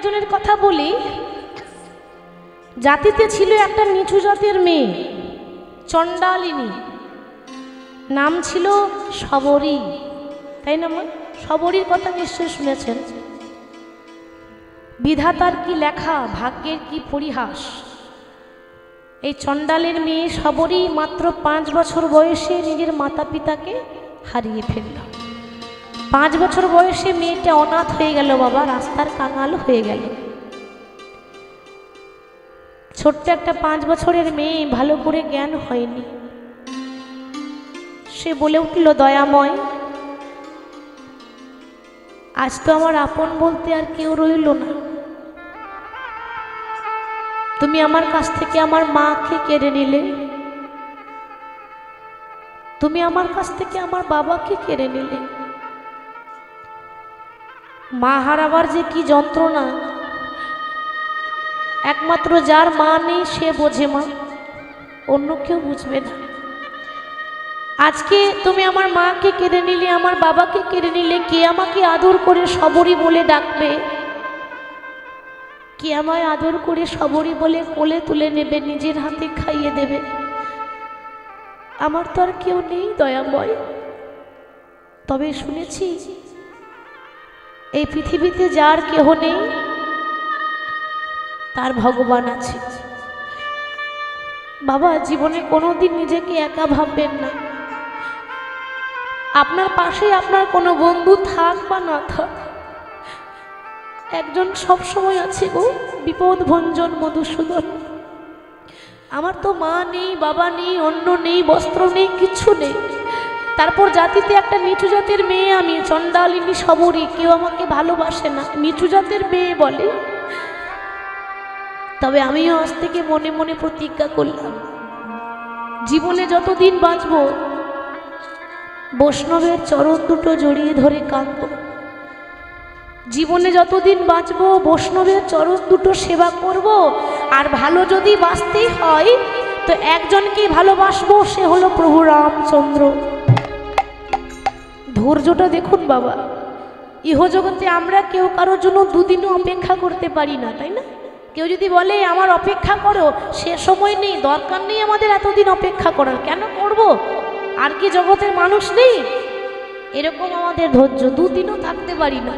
একজনের কথা বলি। জাতিতে ছিল একটা নিচু জাতের মেয়ে, চণ্ডালিনী, নাম ছিল শবরী, তাই না মা? শবরীর কথা নিশ্চয় শুনেছেন। বিধাতার কি লেখা, ভাগ্যের কি পরিহাস। এই চণ্ডালের মেয়ে শবরী মাত্র 5 বছর বয়সে নিজের মাতা পিতাকে হারিয়ে ফেলল। 5 বছর বয়সে মেয়েটা অনাথ হয়ে গেল বাবা, রাস্তার কাঙাল হয়ে গেল। ছোট্ট একটা 5 বছরের মেয়ে, ভালো করে জ্ঞান হয়নি। সে বলে উঠল, দয়াময়, আজ তো আমার আপন বলতে আর কেউ রইল না। তুমি আমার কাছ থেকে আমার মাকে কেড়ে নিলে, তুমি আমার কাছ থেকে আমার বাবাকে কেড়ে নিলে। মা হারাবার যে কি যন্ত্রণা, একমাত্র যার মা নেই সে বোঝে মা, অন্য কেউ বুঝবে না। আজকে তুমি আমার মাকে কেড়ে নিলে, আমার বাবাকে কেড়ে নিলে, কে আমাকে আদর করে শবরী বলে ডাকবে? কে আমায় আদর করে শবরী বলে কোলে তুলে নেবে, নিজের হাতে খাইয়ে দেবে? আমার তো আর কেউ নেই দয়াময়। তবে শুনেছি এই পৃথিবীতে যার কেহ নেই তার ভগবান আছে। বাবা, জীবনে কোনোদিন নিজেকে একা ভাববেন না। আপনার পাশে আপনার কোনো বন্ধু থাক বা না থাক, একজন সবসময় আছে গো, বিপদ ভঞ্জন মধুসূদন। আমার তো মা নেই, বাবা নেই, অন্ন নেই, বস্ত্র নেই, কিছু নেই। তারপর জাতিতে একটা নিচু জাতের মেয়ে আমি, চণ্ডালিনী শবরী। কেউ আমাকে ভালোবাসে না, নিচু জাতের মেয়ে বলে। তবে আমিও আজ থেকে মনে মনে প্রতিজ্ঞা করলাম, জীবনে যতদিন বাঁচব বৈষ্ণবের চরণ দুটো জড়িয়ে ধরে কাঁদব। জীবনে যতদিন বাঁচব বৈষ্ণবের চরণ দুটো সেবা করব। আর ভালো যদি বাঁচতেই হয় তো একজনকে ভালোবাসবো, সে হলো প্রভু রামচন্দ্র। ধৈর্যটা দেখুন বাবা, ইহজগতে আমরা কেউ কারোর জন্য দুদিনও অপেক্ষা করতে পারি না, তাই না? কেউ যদি বলে আমার অপেক্ষা করো, সে সময় নেই, দরকার নেই আমাদের এতদিন অপেক্ষা করার, কেন করব? আর কি জগতের মানুষ নেই? এরকম আমাদের ধৈর্য, দুদিনও থাকতে পারি না।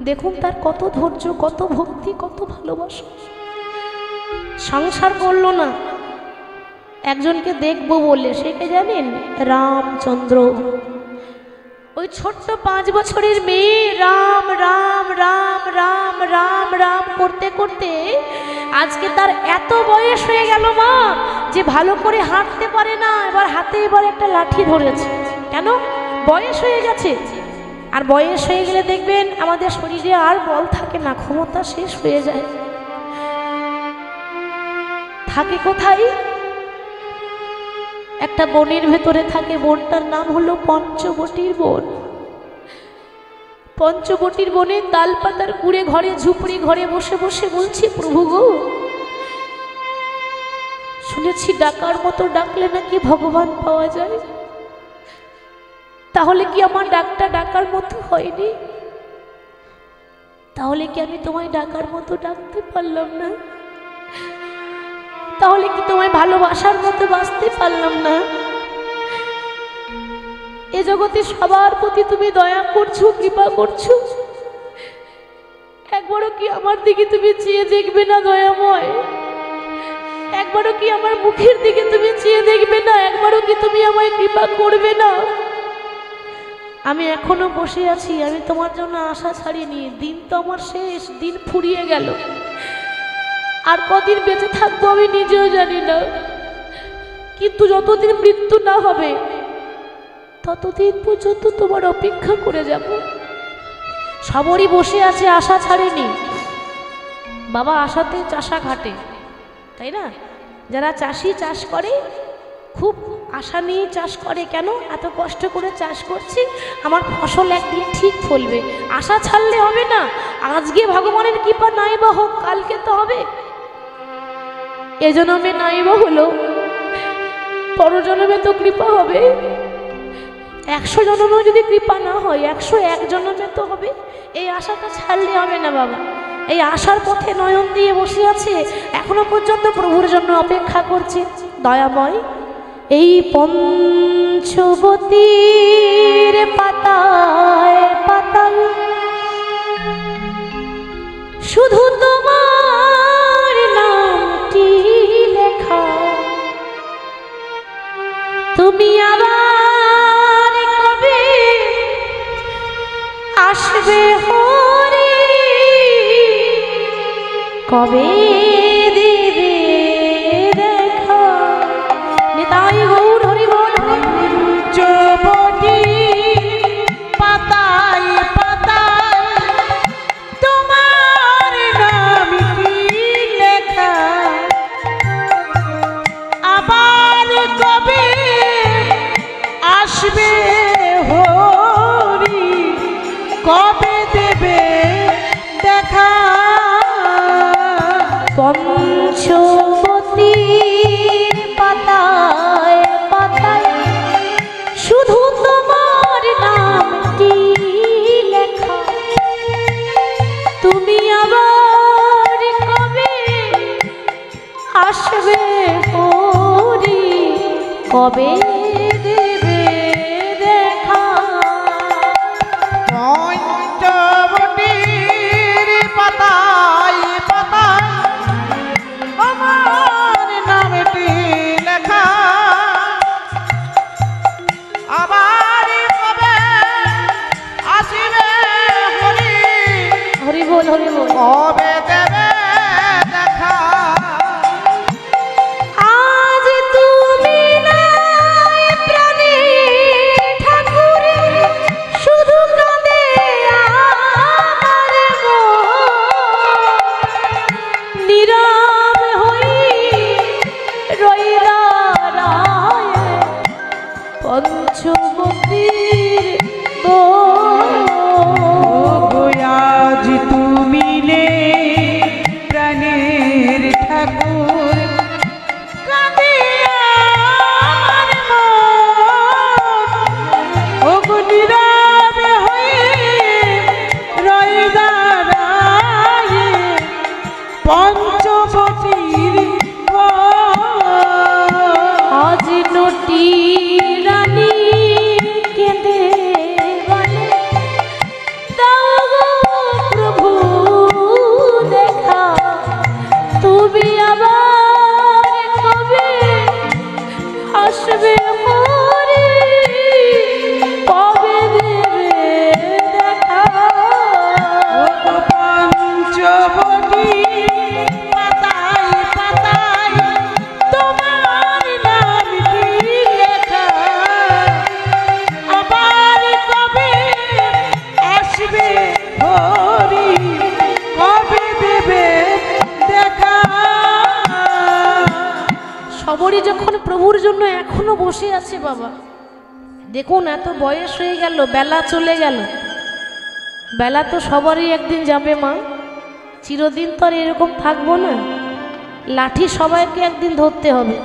দেখুন তার কত ধৈর্য, কত ভক্তি, কত ভালোবাসা। সংসার করলো না, একজনকে দেখবো বলে, সে কে জানেন? রামচন্দ্র। ওই ছোট্ট 5 বছরের মেয়ে রাম রাম রাম রাম রাম রাম করতে করতে আজকে তার এত বয়স হয়ে গেল মা, যে ভালো করে হাঁটতে পারে না। এবার হাতে এবার একটা লাঠি ধরেছে, কেন? বয়স হয়ে গেছে। আর বয়স হয়ে গেলে দেখবেন আমাদের শরীরে আর বল থাকে না, ক্ষমতা শেষ হয়ে যায়। থাকে কোথায়? একটা বনের ভেতরে থাকে, বনটার নাম হলো পঞ্চবটির বন। পঞ্চবটির বনে তাল পাতার কুড়ে ঘরে, ঝুপড়ি ঘরে বসে বসে বলছি, প্রভু গো, শুনেছি ডাকার মতো ডাকলে নাকি ভগবান পাওয়া যায়। তাহলে কি আমার ডাকটা ডাকার মতো হয়নি? তাহলে কি আমি তোমায় ডাকার মতো ডাকতে পারলাম না? তাহলে কি তোমায় ভালোবাসার মতো বাঁচতে পারলাম না? এ জগতে সবার প্রতি তুমি দয়া করছো, কৃপা করছো, একবারও কি আমার দিকে তুমি চেয়ে দেখবে না দয়াময়? একবারও কি আমার মুখের দিকে তুমি চেয়ে দেখবে না? একবারও কি তুমি আমায় কৃপা করবে না? আমি এখনো বসে আছি, আমি তোমার জন্য আশা ছাড়িনি। দিন তো আমার শেষ, দিন ফুরিয়ে গেল। আর কদিন বেঁচে থাকবো আমি নিজেও জানি না, কিন্তু যতদিন মৃত্যু না হবে ততদিন পর্যন্ত তোমার অপেক্ষা করে যাব। সবরই বসে আছে, আশা ছাড়েনি। বাবা, আশাতে চাষা ঘাটে, তাই না? যারা চাষি চাষ করে খুব আশা নিয়ে চাষ করে। কেন? এত কষ্ট করে চাষ করছি, আমার ফসল একদিন ঠিক ফলবে। আশা ছাড়লে হবে না। আজকে ভগবানের কৃপা নাই বা হোক, কালকে তো হবে। এ জন্মে নাই বা হলো, পরজন্মে তো কৃপা হবে। 100 জন্মেও যদি কৃপা না হয়, 101 জন্মে তো হবে। এই আশাটা ছাড়লে হবে না বাবা। এই আসার পথে নয়ন দিয়ে বসে আছে, এখনো পর্যন্ত প্রভুর জন্য অপেক্ষা করছে। দয়াময়, এই পঞ্চবতীর পাতায় পাতায় শুধু তোমার নামটি লেখা, তুমি আবার কবে আসবে হরি, কবে দেবে দেখা। নিতাই গৌর হরি বল। পঞ্চবতীর পাতায় পাতায় তোমার নামটি লেখা, আবার কবে আসবে হরি, কবে দেবে দেখা। পঞ্চবতীর পাতায় পাতায় শুধু তোমার নামটি লেখা, তুমি আবার কবে আসবে হরি, কবে দেবে দেখা। পঞ্চবতীর পাতায় পাতায় আমার নামটি লেখা, আবার কবে আসিবে হরি, হরি বল হরি বল। কবে দেবে দেখা। আজ তুমি নাই প্রাণে ঠাকুর, শুধু কাঁদে আমার মন, নীরব হই রই দাঁড়ায় পঞ্চবতীর বন। আজ তুমি নেই প্রাণের ঠাকুর, কাঁদে আমার মন, ওগো নীরবে হয়ে রই দাঁড়ায়ে পঞ্চবতীর বন। আজ নটি রানী কেঁদে বলে, দাও গো প্রভু দেখা, তুমি আবার কবে আসবে হরি, কবে দেবে দেখা। ওগো পঞ্চবতীর পাতায় পাতায় তোমার নামটি লেখা, আবার কবে আসবে হরি, কবে দেবে দেখা। সবরই যখন প্রভুর জন্য এখনো বসে আছে বাবা, দেখুন এত বয়স হয়ে গেল, বেলা চলে গেল, বেলা তো সবারই একদিন যাবে মা, চিরদিন তো আর এরকম থাকবো না। লাঠি সবাইকে একদিন ধরতে হবে।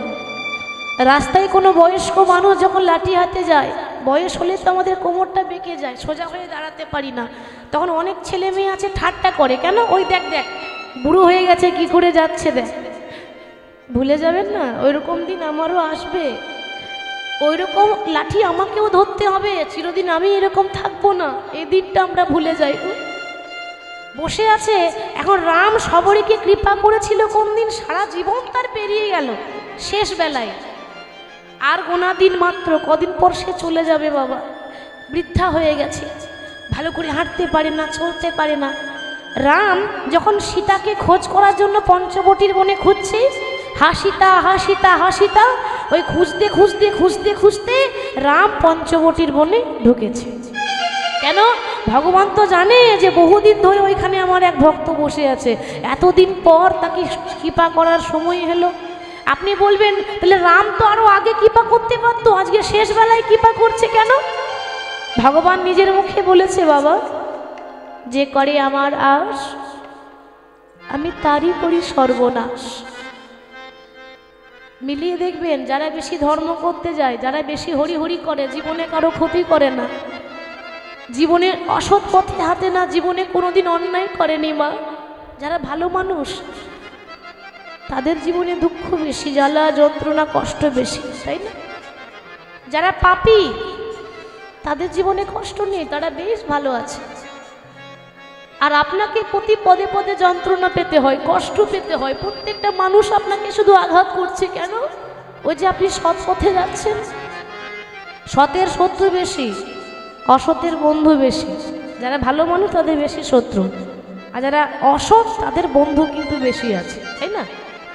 রাস্তায় কোনো বয়স্ক মানুষ যখন লাঠি হাতে যায়, বয়স হলে তো আমাদের কোমরটা বেঁকে যায়, সোজা হয়ে দাঁড়াতে পারি না, তখন অনেক ছেলে মেয়ে আছে ঠাট্টা করে, কেন ওই দেখ দেখ বুড়ো হয়ে গেছে কি করে যাচ্ছে দেখ। ভুলে যাবেন না, ওইরকম দিন আমারও আসবে, ওইরকম লাঠি আমাকেও ধরতে হবে, চিরদিন আমি এরকম থাকবো না, এই দিনটা আমরা ভুলে যাই। বসে আছে এখন রাম সবরীকে কৃপা করেছিল কোন দিন, সারা জীবন তার পেরিয়ে গেল, শেষ বেলায় আর গোনা দিন মাত্র, কদিন পর সে চলে যাবে বাবা, বৃদ্ধা হয়ে গেছে, ভালো করে হাঁটতে পারে না, চলতে পারে না। রাম যখন সীতাকে খোঁজ করার জন্য পঞ্চবটির বনে খুঁজছে, হাসিতা হাসিতা হাসিতা, ওই খুঁজতে খুঁজতে খুঁজতে খুঁজতে রাম পঞ্চবটির বনে ঢুকেছে। কেন? ভগবান তো জানে যে বহুদিন ধরে ওইখানে আমার এক ভক্ত বসে আছে, এতদিন পর তাকে কৃপা করার সময় হলো। আপনি বলবেন তাহলে রাম তো আরো আগে কৃপা করতে পারতো, আজকে শেষ বেলায় কৃপা করছে কেন? ভগবান নিজের মুখে বলেছে, বাবা যে করে আমার আশ আমি তারই করি সর্বনাশ। মিলিয়ে দেখবেন, যারা বেশি ধর্ম করতে যায়, যারা বেশি হরি হরি করে, জীবনে কারো ক্ষতি করে না, জীবনে অসৎ পথে হাতে না, জীবনে কোনোদিন অন্যায় করেনি মা, যারা ভালো মানুষ তাদের জীবনে দুঃখ বেশি, জ্বালা যন্ত্রণা কষ্ট বেশি, তাই না? যারা পাপী তাদের জীবনে কষ্ট নেই, তারা বেশ ভালো আছে। আর আপনাকে প্রতি পদে পদে যন্ত্রণা পেতে হয়, কষ্ট পেতে হয়। প্রত্যেকটা মানুষ আপনাকে শুধু আঘাত করছে কেন? ওই যে আপনি সৎ পথে যাচ্ছেন। সতের শত্রু বেশি, অসতের বন্ধু বেশি। যারা ভালো মানুষ তাদের বেশি শত্রু, আর যারা অসৎ তাদের বন্ধু কিন্তু বেশি আছে, তাই না?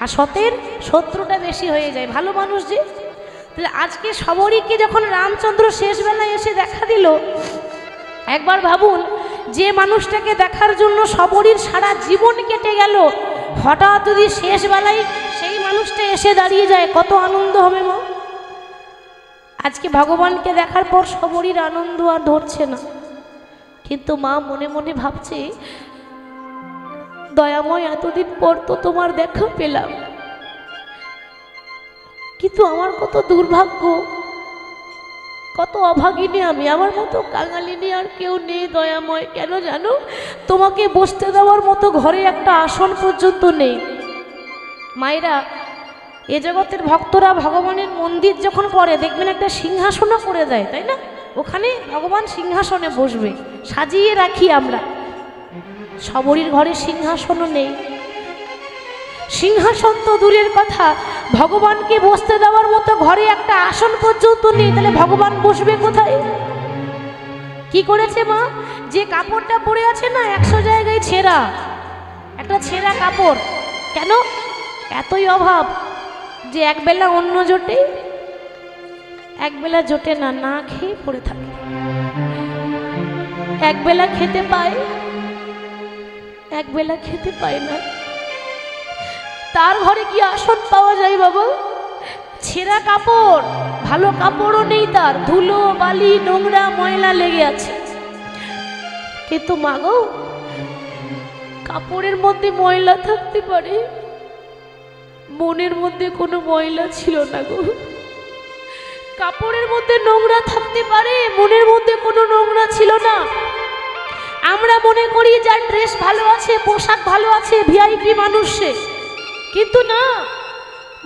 আর সতের শত্রুটা বেশি হয়ে যায়। ভালো মানুষ যে, তাহলে আজকে সবরীকে যখন রামচন্দ্র শেষবেলায় এসে দেখা দিল, একবার ভাবুন, যে মানুষটাকে দেখার জন্য সবরীর সারা জীবন কেটে গেল, হঠাৎ যদি শেষবেলায় সেই মানুষটা এসে দাঁড়িয়ে যায়, কত আনন্দ হবে মা। আজকে ভগবানকে দেখার পর সবরীর আনন্দ আর ধরছে না, কিন্তু মা মনে মনে ভাবছে, দয়াময় এতদিন পর তো তোমার দেখা পেলাম, কিন্তু আমার কত দুর্ভাগ্য, কত অভাগিনী আমি, আমার মতো কাঙালিনী আর কেউ নেই দয়াময়। কেন জানো? তোমাকে বসতে দেওয়ার মতো ঘরে একটা আসন পর্যন্ত নেই। মায়েরা, এ জগতের ভক্তরা ভগবানের মন্দির যখন করে দেখবেন একটা সিংহাসনও করে দেয়, তাই না? ওখানে ভগবান সিংহাসনে বসবে, সাজিয়ে রাখি আমরা। সবরীর ঘরে সিংহাসনও নেই। সিংহাসন তো দূরের কথা, ভগবানকে বসতে দেওয়ার মতো ঘরে একটা আসন পর্যন্ত নেই। তাহলে ভগবান বসবে কোথায়? কি করেছে মা? যে কাপড়টা পরে আছে না 100 জায়গায় ছেঁড়া, একটা ছেঁড়া কাপড়। কেন? এতই অভাব যে একবেলা অন্ন জোটে, একবেলা জোটে না, না খেয়ে পড়ে থাকে। একবেলা খেতে পায়, একবেলা খেতে পায় না। তার ঘরে কি আসন পাওয়া যায় বাবা? ছেঁড়া কাপড়, ভালো কাপড়ও নেই তার, ধুলো বালি নোংরা ময়লা লেগে আছে। কিন্তু মা গো, কাপড়ের মধ্যে ময়লা থাকতে পারে, মনের মধ্যে কোনো ময়লা ছিল না গো। কাপড়ের মধ্যে নোংরা থাকতে পারে, মনের মধ্যে কোনো নোংরা ছিল না। আমরা মনে করি যার ড্রেস ভালো আছে, পোশাক ভালো আছে, ভিআইপি মানুষ সে, কিন্তু না।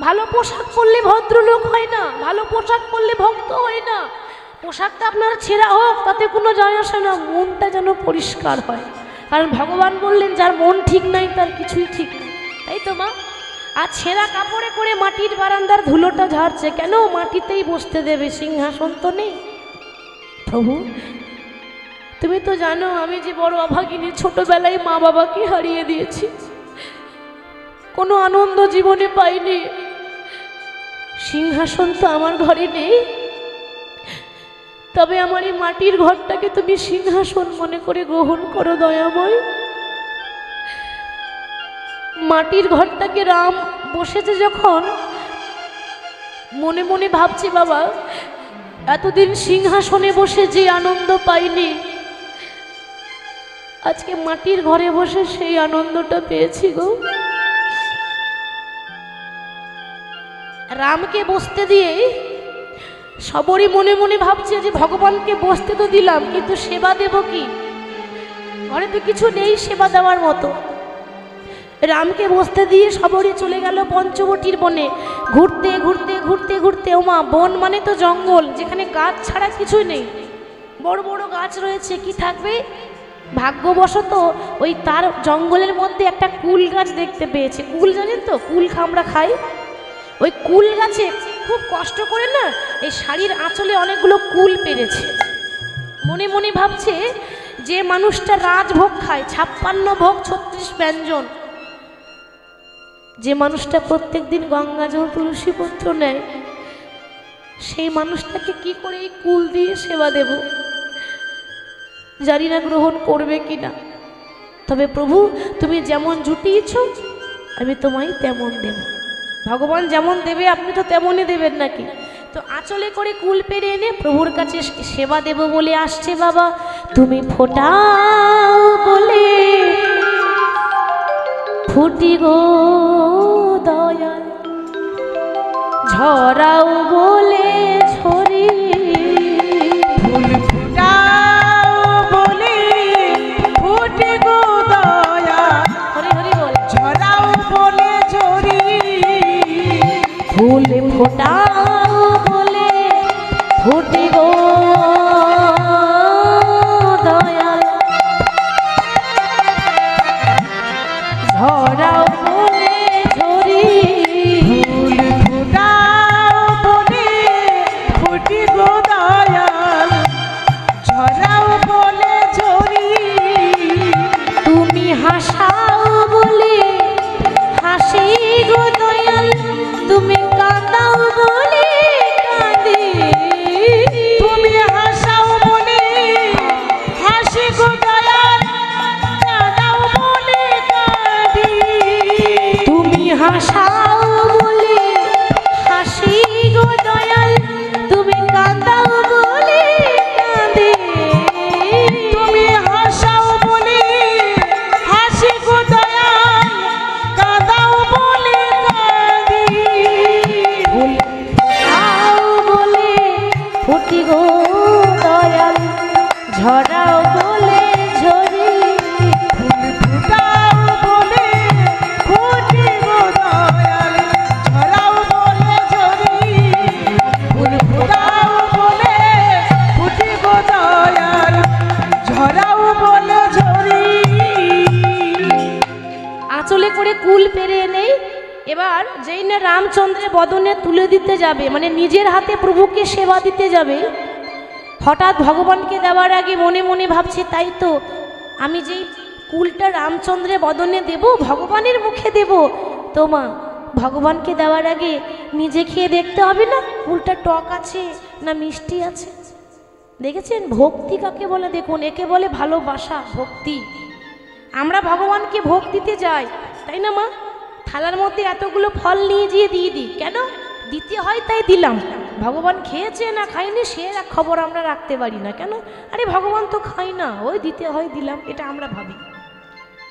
ভালো পোশাক পরলে ভদ্রলোক হয় না, ভালো পোশাক পরলে ভক্ত হয় না। পোশাকটা আপনার ছেঁড়া হোক তাতে কোনো যায় আসে না, মনটা যেন পরিষ্কার হয়। কারণ ভগবান বললেন যার মন ঠিক নাই তার কিছুই ঠিক নেই, তাই তো মা? আর ছেঁড়া কাপড়ে করে মাটির বারান্দার ধুলোটা ঝাড়ছে কেন? মাটিতেই বসতে দেবে, সিংহাসন তো নেই। প্রভু, তুমি তো জানো আমি যে বড় অভাগিনী, ছোটবেলায় মা বাবাকে হারিয়ে দিয়েছি, কোনো আনন্দ জীবনে পাইনি। সিংহাসন তো আমার ঘরে নেই, তবে আমার এই মাটির ঘরটাকে তুমি সিংহাসন মনে করে গ্রহণ করো দয়াময়। মাটির ঘরটাকে রাম বসেছে যখন, মনে মনে ভাবছি বাবা, এতদিন সিংহাসনে বসে যে আনন্দ পাইনি, আজকে মাটির ঘরে বসে সেই আনন্দটা পেয়েছি গো। রামকে বসতে দিয়ে সবরই মনে মনে ভাবছে যে ভগবানকে বসতে তো দিলাম, কিন্তু সেবা দেব কি? ঘরে তো কিছু নেই সেবা দেওয়ার মতো। রামকে বসতে দিয়ে সবরই চলে গেল পঞ্চবটির বনে, ঘুরতে ঘুরতে ঘুরতে ঘুরতে। ওমা, বন মানে তো জঙ্গল, যেখানে গাছ ছাড়া কিছুই নেই। বড় বড় গাছ রয়েছে, কি থাকবে? ভাগ্যবশত ওই তার জঙ্গলের মধ্যে একটা কুল গাছ দেখতে পেয়েছে। কুল জানেন তো, কুল আমরা খাই। ওই কুল গাছে খুব কষ্ট করে না এই শাড়ির আঁচলে অনেকগুলো কুল পেরেছে। মনে মনে ভাবছে যে মানুষটা রাজভোগ খায়, 56 ভোগ 36 ব্যঞ্জন, যে মানুষটা প্রত্যেক দিন গঙ্গা জল তুলসী পত্র নেয়, সেই মানুষটাকে কি করে এই কুল দিয়ে সেবা দেব? জানি না গ্রহণ করবে কিনা। তবে প্রভু, তুমি যেমন জুটিয়েছ আমি তোমায় তেমন দেব। ভগবান যেমন দেবে আপনি তো তেমনই দেবেন নাকি? তো আঁচলে করে কুল পেরে এনে প্রভুর কাছে সেবা দেব বলে আসছে। বাবা, তুমি ফোটাও বলে ফুটি গো দয়াল, ঝরাও বলে ঝরি, ফুল ফুটাও বলে ফুটে গো দয়াল। হরি হরি ফুল ফোটাও বলে ফুটি গো দয়াল, ঝরাও বলে ঝরি। ফুল ফোটাও বলে ফুটি গো দয়াল, ঝরাও বলে ঝরি। তুমি হাসাও বলে হাসি গো দয়াল, তুমি কাঁদাও বলে কাঁদি। তুমি হাসাও বলে হাসি গো দয়াল, কাঁদাও বলে কাঁদি। তুমি হাসাও বলে হাসি গো দয়াল, তুমি কাঁদাও বলে কাঁদি। তুমি হাসাও বলে হাসি গো দয়াল, কাঁদাও বলে কাঁদি। ফুল ফোটাও বলে ফুটি গো দয়াল, ঝরাও বলে ঝরি। ফুল ফোটাও বলে ফুটি গো দয়াল, ঝরাও বলে ঝরি। ফুল ফোটাও বলে ফুটি গো দয়াল, ঝরাও বলে ঝরি। আঁচলে করে কুল পেরে এনে এবার যেই না রামচন্দ্রের বদনে তুলে দিতে যাবে, মানে নিজের হাতে প্রভুকে সেবা দিতে যাবে, হঠাৎ ভগবানকে দেওয়ার আগে মনে মনে ভাবছে, তাই তো আমি যেই কুলটা রামচন্দ্রের বদনে দেব, ভগবানের মুখে দেব, তো মা ভগবানকে দেওয়ার আগে নিজে খেয়ে দেখতে হবে না কুলটা টক আছে না মিষ্টি আছে। দেখেছেন ভক্তি কাকে বলে? দেখুন, একে বলে ভালোবাসা, ভক্তি। আমরা ভগবানকে ভোগ দিতে যাই, তাই না মা? থালার মধ্যে এতগুলো ফল নিয়ে গিয়ে দিয়ে দিই, কেন দিতে হয় তাই দিলাম। ভগবান খেয়েছে না খায়নি সে খবর আমরা রাখতে পারি না, কেন? আরে ভগবান তো খায় না, ওই দিতে হয় দিলাম, এটা আমরা ভাবি।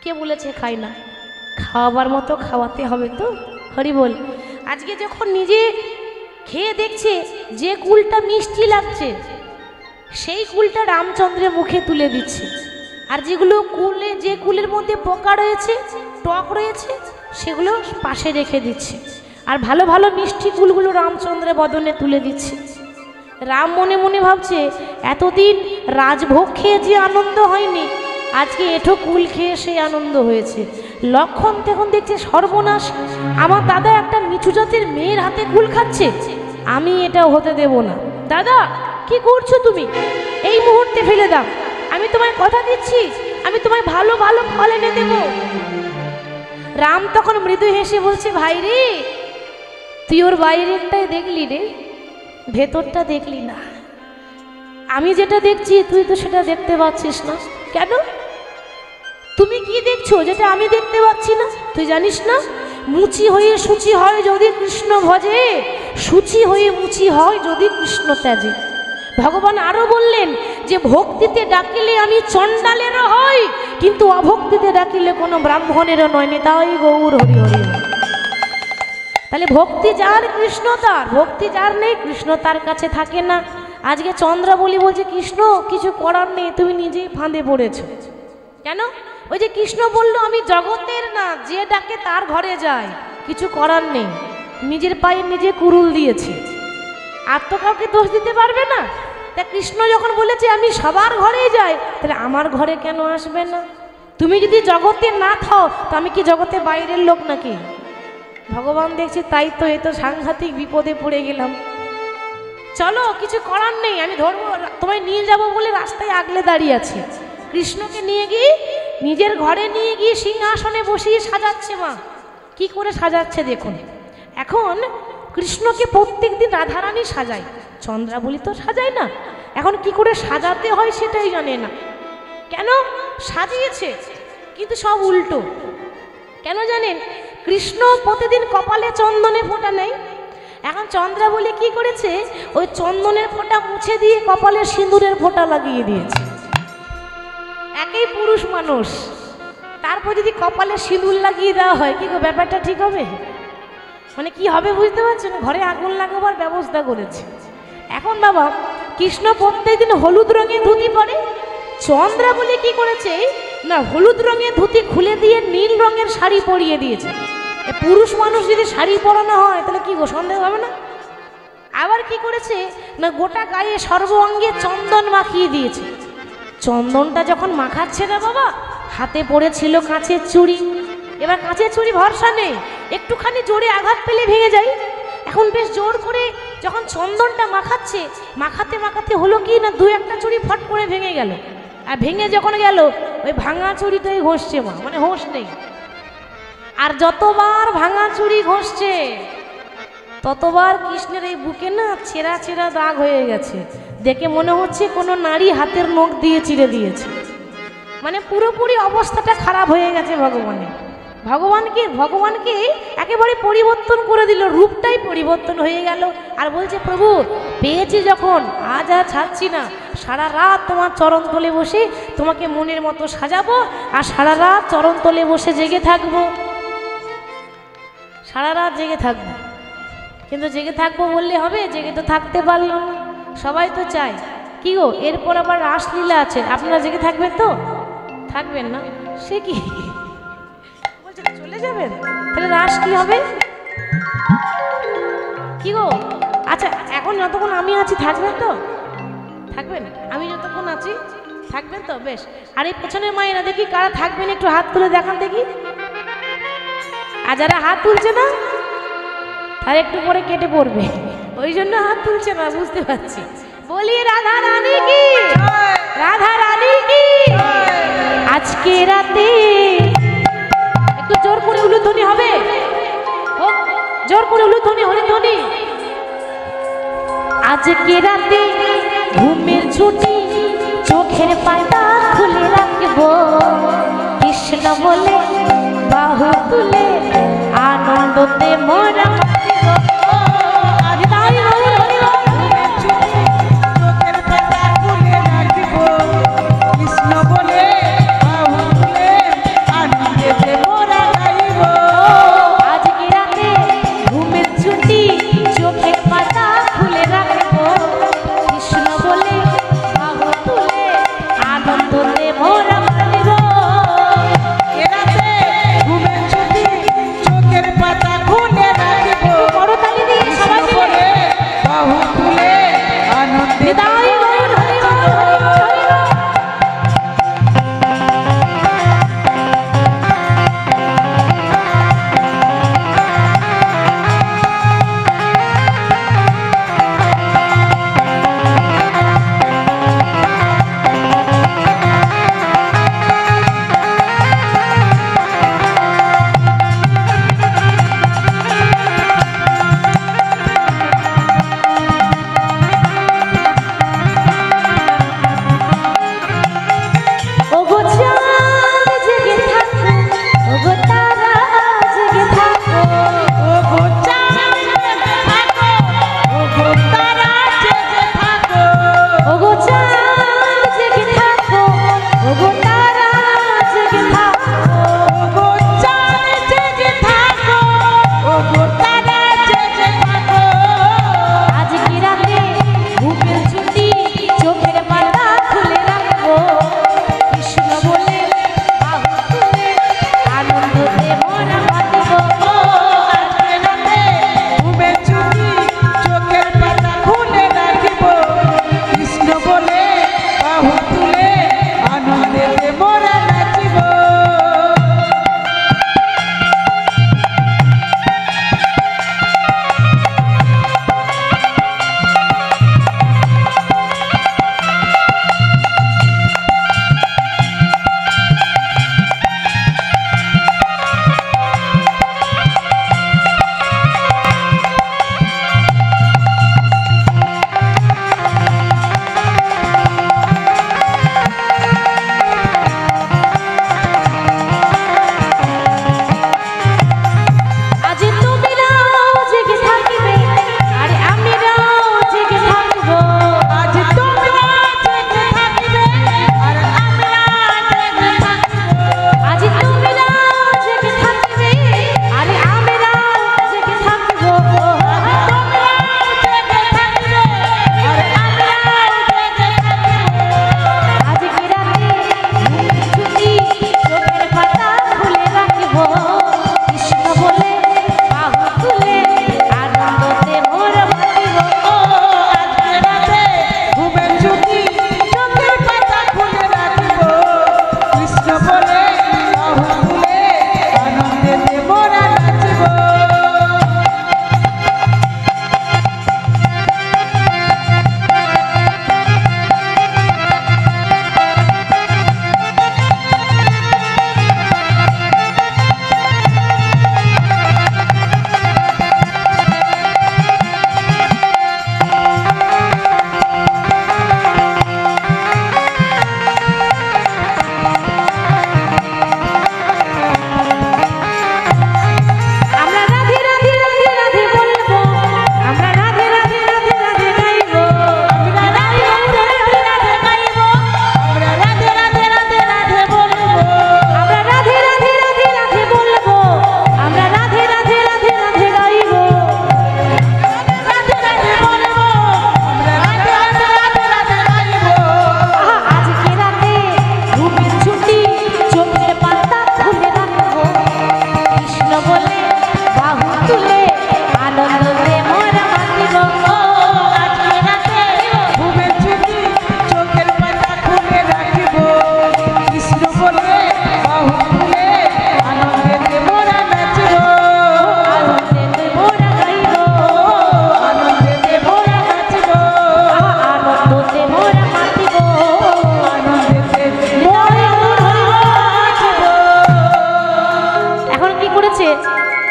কে বলেছে খায় না? খাওয়াবার মতো খাওয়াতে হবে তো, হরি বল। আজকে যখন নিজে খেয়ে দেখছে যে কুলটা মিষ্টি লাগছে, সেই কুলটা রামচন্দ্রের মুখে তুলে দিচ্ছে, আর যেগুলো কুলে যে কুলের মধ্যে পোকা রয়েছে, টক রয়েছে, সেগুলো পাশে রেখে দিচ্ছে, আর ভালো ভালো মিষ্টি কুলগুলো রামচন্দ্রের বদনে তুলে দিচ্ছে। রাম মনে মনে ভাবছে, এতদিন রাজভোগ খেয়ে যে আনন্দ হয়নি, আজকে এঠো কুল খেয়ে সেই আনন্দ হয়েছে। লক্ষণ তখন দেখছে, সর্বনাশ, আমার দাদা একটা নিচু জাতের মেয়ের হাতে কুল খাচ্ছে, আমি এটা হতে দেব না। দাদা কি করছো তুমি? এই মুহূর্তে ফেলে দাও, আমি তোমায় কথা দিচ্ছি, আমি তোমায় ভালো ভালো ফল এনে দেব। রাম তখন মৃদু হেসে বলছে, ভাই রে, তুই ওর বাইরেরটাই দেখলি রে, ভেতরটা দেখলি না। আমি যেটা দেখছি তুই তো সেটা দেখতে পাচ্ছিস না, কেন? তুমি কি দেখছো যেটা আমি দেখতে পাচ্ছি না? তুই জানিস না, মুচি হয়ে সূচি হয় যদি কৃষ্ণ ভজে, সূচি হয়ে মুচি হয় যদি কৃষ্ণ ত্যাজে। ভগবান আরো বললেন যে ভক্তিতে ডাকিলে আমি চণ্ডালেরও হই, কিন্তু অভক্তিতে ডাকিলে কোনো ব্রাহ্মণেরও নয়। নিতাই গৌর হরি হরি। তাহলে ভক্তি যার কৃষ্ণ তার, ভক্তি যার নেই কৃষ্ণ তার কাছে থাকে না। আজকে চন্দ্রাবলী বলছে, কৃষ্ণ কিছু করার নেই, তুমি নিজেই ফাঁদে পড়েছো। কেন? ওই যে কৃষ্ণ বলল, আমি জগতের না, যে ডাকে তার ঘরে যায়, কিছু করার নেই, নিজের পায়ে নিজে কুরুল দিয়েছে, আর তো কাউকে দোষ দিতে পারবে না। তা কৃষ্ণ যখন বলেছে আমি সবার ঘরেই যাই, তাহলে আমার ঘরে কেন আসবে না? তুমি যদি জগতে না থাও, তো আমি কি জগতে বাইরের লোক নাকি? ভগবান দেখছে, তাই তো, এ তো সাংঘাতিক বিপদে পড়ে গেলাম, চলো কিছু করার নেই, আমি ধরবো, তোমায় নিয়ে যাব বলে রাস্তায় আগলে দাঁড়িয়ে আছে। কৃষ্ণকে নিয়ে গিয়ে নিজের ঘরে নিয়ে গিয়ে সিংহাসনে বসিয়ে সাজাচ্ছে। মা কি করে সাজাচ্ছে দেখুন। এখন কৃষ্ণকে প্রত্যেক দিন রাধারানী সাজায়, চন্দ্রাবলী তো সাজায় না। এখন কি করে সাজাতে হয় সেটাই জানে না। কেন সাজিয়েছে, কিন্তু সব উল্টো। কেন জানেন? কৃষ্ণ প্রতিদিন কপালে চন্দনে ফোঁটা নেয়, এখন চন্দ্রাবলী কি করেছে, ওই চন্দনের ফোঁটা মুছে দিয়ে কপালে সিঁদুরের ফোঁটা লাগিয়ে দিয়েছে। একই পুরুষ মানুষ, তারপর যদি কপালে সিঁদুর লাগিয়ে দেওয়া হয়, কি ব্যাপারটা ঠিক হবে? মানে কি হবে বুঝতে পারছেন? ঘরে আগুন লাগাবার ব্যবস্থা করেছে। এখন বাবা, কৃষ্ণ প্রত্যেকদিন হলুদ রঙের ধুতি পরে, চন্দ্রাবলী কি করেছে না, হলুদ রঙের ধুতি খুলে দিয়ে নীল রঙের শাড়ি পরিয়ে দিয়েছে। পুরুষ মানুষ যদি শাড়ি পরানো হয় তাহলে কি গো, সন্দেহ হবে না? আবার কি করেছে না, গোটা গায়ে সর্ব অঙ্গে চন্দন মাখিয়ে দিয়েছে। চন্দনটা যখন মাখাচ্ছে না বাবা, হাতে পড়েছিল কাঁচের চুড়ি। এবার কাঁচের চুড়ি ভরসা নেই, একটুখানি জোরে আঘাত পেলে ভেঙে যায়। এখন বেশ জোর করে যখন চন্দনটা মাখাচ্ছে, মাখাতে মাখাতে হলো কি না, দু একটা চুড়ি ফট করে ভেঙে গেল। আর ভেঙে যখন গেল, ওই ভাঙা চুড়িটাই ঘষছে মা, মানে হোঁশ নেই। আর যতবার ভাঙা চুড়ি ঘষছে ততবার কৃষ্ণের এই বুকে না ছেঁড়া ছেঁড়া দাগ হয়ে গেছে। দেখে মনে হচ্ছে কোনো নারী হাতের নখ দিয়ে চিড়ে দিয়েছে। মানে পুরোপুরি অবস্থাটা খারাপ হয়ে গেছে ভগবানকে একেবারে পরিবর্তন করে দিল, রূপটাই পরিবর্তন হয়ে গেল। আর বলছে, প্রভু পেয়েছি যখন, আজ আর ছাড়ছি না, সারা রাত তোমার চরণ তলে বসে তোমাকে মনের মতো সাজাবো, আর সারা রাত চরণ তলে বসে জেগে থাকবো, সারা রাত জেগে থাকবো। কিন্তু জেগে থাকবো বললে হবে? জেগে তো থাকতে পারলাম না। সবাই তো চায় কি গো, এরপর আবার রাসলীলা আছে, আপনারা জেগে থাকবেন তো? থাকবেন না? সে কি বলছেন, চলে যাবেন? তাহলে রাস কি হবে কি গো? আচ্ছা, এখন যতক্ষণ আমি আছি থাকবেন তো? থাকবেন? আমি যতক্ষণ আছি থাকবেন তো? বেশ। আর এই পেছনের মায়েরা দেখি কারা থাকবেন, একটু হাত তুলে দেখান দেখি। আর যারা হাত তুলছে না, আর একটু পরে কেটে পড়বে, ওই জন্য হাত তুলছে না, বুঝতে পারছি। বলি রাধা রানী কি, রাধা রানী কি। আজকে রাতে একটু জোর করে উলুধ্বনি হবে, হোক জোর করে উলুধ্বনি, হরিধ্বনি। আজকে রাতে ঘুমের ছুটি, চোখের পাতা খুলে রাখবো, কৃষ্ণ বলে বাহু তুলে আনন্দতে মোরা এরাতে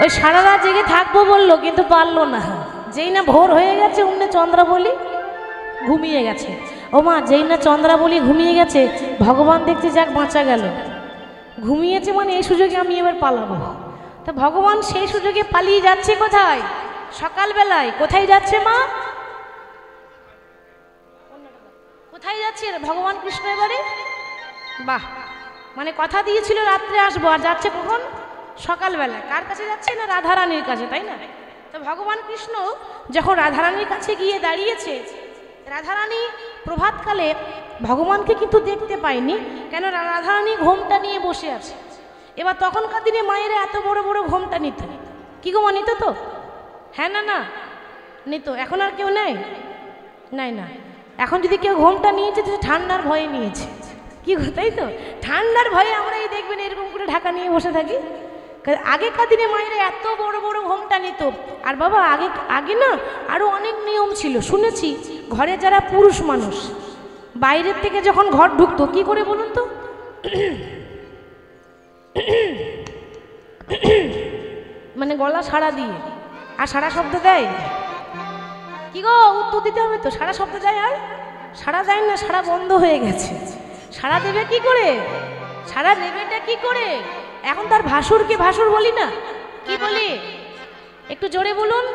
ওই সারা রাত জেগে থাকবো বললো, কিন্তু পারলো না। যেই না ভোর হয়ে গেছে অমনি চন্দ্রাবলী ঘুমিয়ে গেছে। ও মা, যেই না চন্দ্রাবলী ঘুমিয়ে গেছে, ভগবান দেখছে যাক বাঁচা গেল। ঘুমিয়েছে মানে এই সুযোগে আমি এবার পালাবো। তা ভগবান সেই সুযোগে পালিয়ে যাচ্ছে কোথায়? সকালবেলায়। কোথায় যাচ্ছে মা? কোথায় যাচ্ছে ভগবান কৃষ্ণ এবারে? বাহ, মানে কথা দিয়েছিল রাত্রে আসবো, আর যাচ্ছে কখন? সকালবেলা। কার কাছে যাচ্ছে? না রাধারানীর কাছে, তাই না? তো ভগবান কৃষ্ণ যখন রাধারানীর কাছে গিয়ে দাঁড়িয়েছে, রাধারানী প্রভাতকালে ভগবানকে কিন্তু দেখতে পায়নি, কেন? রাধারানী ঘোমটা নিয়ে বসে আছে। এবার তখনকার দিনে মায়েরা এত বড় বড় ঘোমটা নিত। কি গো মা, নিত তো? হ্যাঁ না না নিত। এখন আর কেউ নেয়? নাই না। এখন যদি কেউ ঘোমটা নিয়েছে তো ঠান্ডার ভয়ে নিয়েছে। কি গো, তাই তো? ঠান্ডার ভয়ে আমরা এই দেখবেন এরকম করে ঢাকা নিয়ে বসে থাকি। আগেকার দিনে মায়েরা এত বড় বড় ঘোমটা নিত। আর বাবা আগে না আরও অনেক নিয়ম ছিল। শুনেছি ঘরে যারা পুরুষ মানুষ বাইরের থেকে যখন ঘর ঢুকতো, কি করে বলুন তো? মানে গলা সাড়া দিয়ে। আর সাড়া শব্দ দেয়? কি গো, উত্তর দিতে হবে তো। সাড়া শব্দ দেয়? আর সাড়া দেয় না, সাড়া বন্ধ হয়ে গেছে। সাড়া দেবে কি করে? সাড়া দেবেটা কি করে? এখন তার ভাসুরকে ভাসুর বলি না, কি বলি? একটু জোরে বলুন।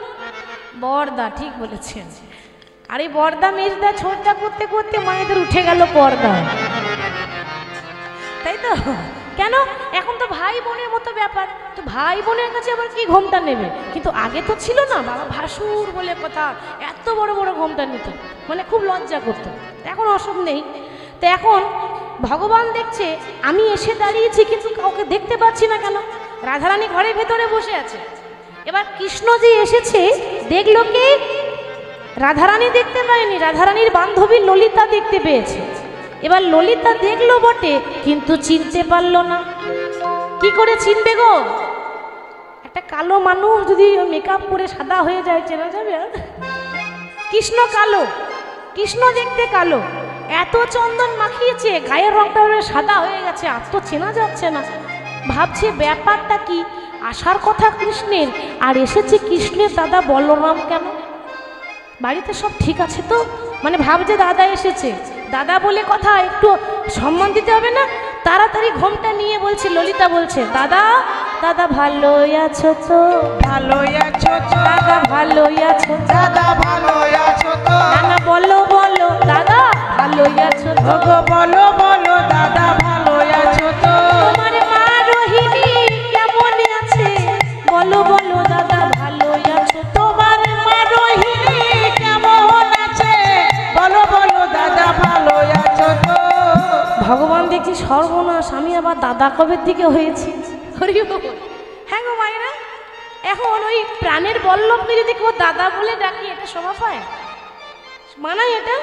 বর্দা, ঠিক বলেছেন। আর এই বর্দা মেজদা ছোটদা করতে করতে মায়েদের উঠে গেল পর্দা, তাই তো? কেন? এখন তো ভাই বোনের মতো ব্যাপার। তো ভাই বোনের কাছে আবার কি ঘোমটা নেবে? কিন্তু আগে তো ছিল না বাবা, ভাসুর বলে কথা, এত বড় বড় ঘোমটা নিত, মানে খুব লজ্জা করতো। এখন অসুখ নেই। তো এখন ভগবান দেখছে আমি এসে দাঁড়িয়েছি, কিন্তু কাউকে দেখতে পাচ্ছি না। কেন? রাধারানী ঘরের ভেতরে বসে আছে। এবার কৃষ্ণ যে এসেছে দেখলো কি? রাধারানী দেখতে পায়নি, রাধারানীর বান্ধবী ললিতা দেখতে পেয়েছে। এবার ললিতা দেখলো বটে, কিন্তু চিনতে পারলো না। কি করে চিনবে গো? একটা কালো মানুষ যদি মেকআপ করে সাদা হয়ে যায়, চেনা যাবে? আর কৃষ্ণ কালো, কৃষ্ণ দেখতে কালো, এত চন্দন মাখিয়েছে, গায়ের রংটা সাদা হয়ে গেছে, আর তো চেনা যাচ্ছে না। ভাবছে ব্যাপারটা কি? আসার কথা কৃষ্ণের, আর এসেছে কৃষ্ণের দাদা বলরাম কেন? বাড়িতে সব ঠিক আছে তো? মানে ভাবছে দাদা এসেছে, দাদা বলে কথা, একটু সম্মান দিতে হবে না? তাড়াতাড়ি ঘোমটা নিয়ে বলছে, ললিতা বলছে, দাদা দাদা ভালোই আছো তো? ভালোই আছো তো? দাদা ভালোই আছো? দাদা ভালোই আছো তো? না না, বলো বলো দাদা ভালোই আছো তো? গো বলো বলো দাদা ভালোই আছো তো? তোমার মা রোহিণী কেমন আছে? বলো বলো দাদা ভালোই আছো তো? তোমার মা রোহিণী কেমন আছে? বলো বলো দাদা ভালোই আছো তো? ভগবান দেখছি সর্বনাশ, আমি আবার দাদা কবের দিকে হয়েছি। হ্যাঁ গো মায়েরা, এখন ওই প্রাণের বল্লভকে যদি কেউ দাদা বলে ডাকি, এটা শোভা পায়? মানায় এটা?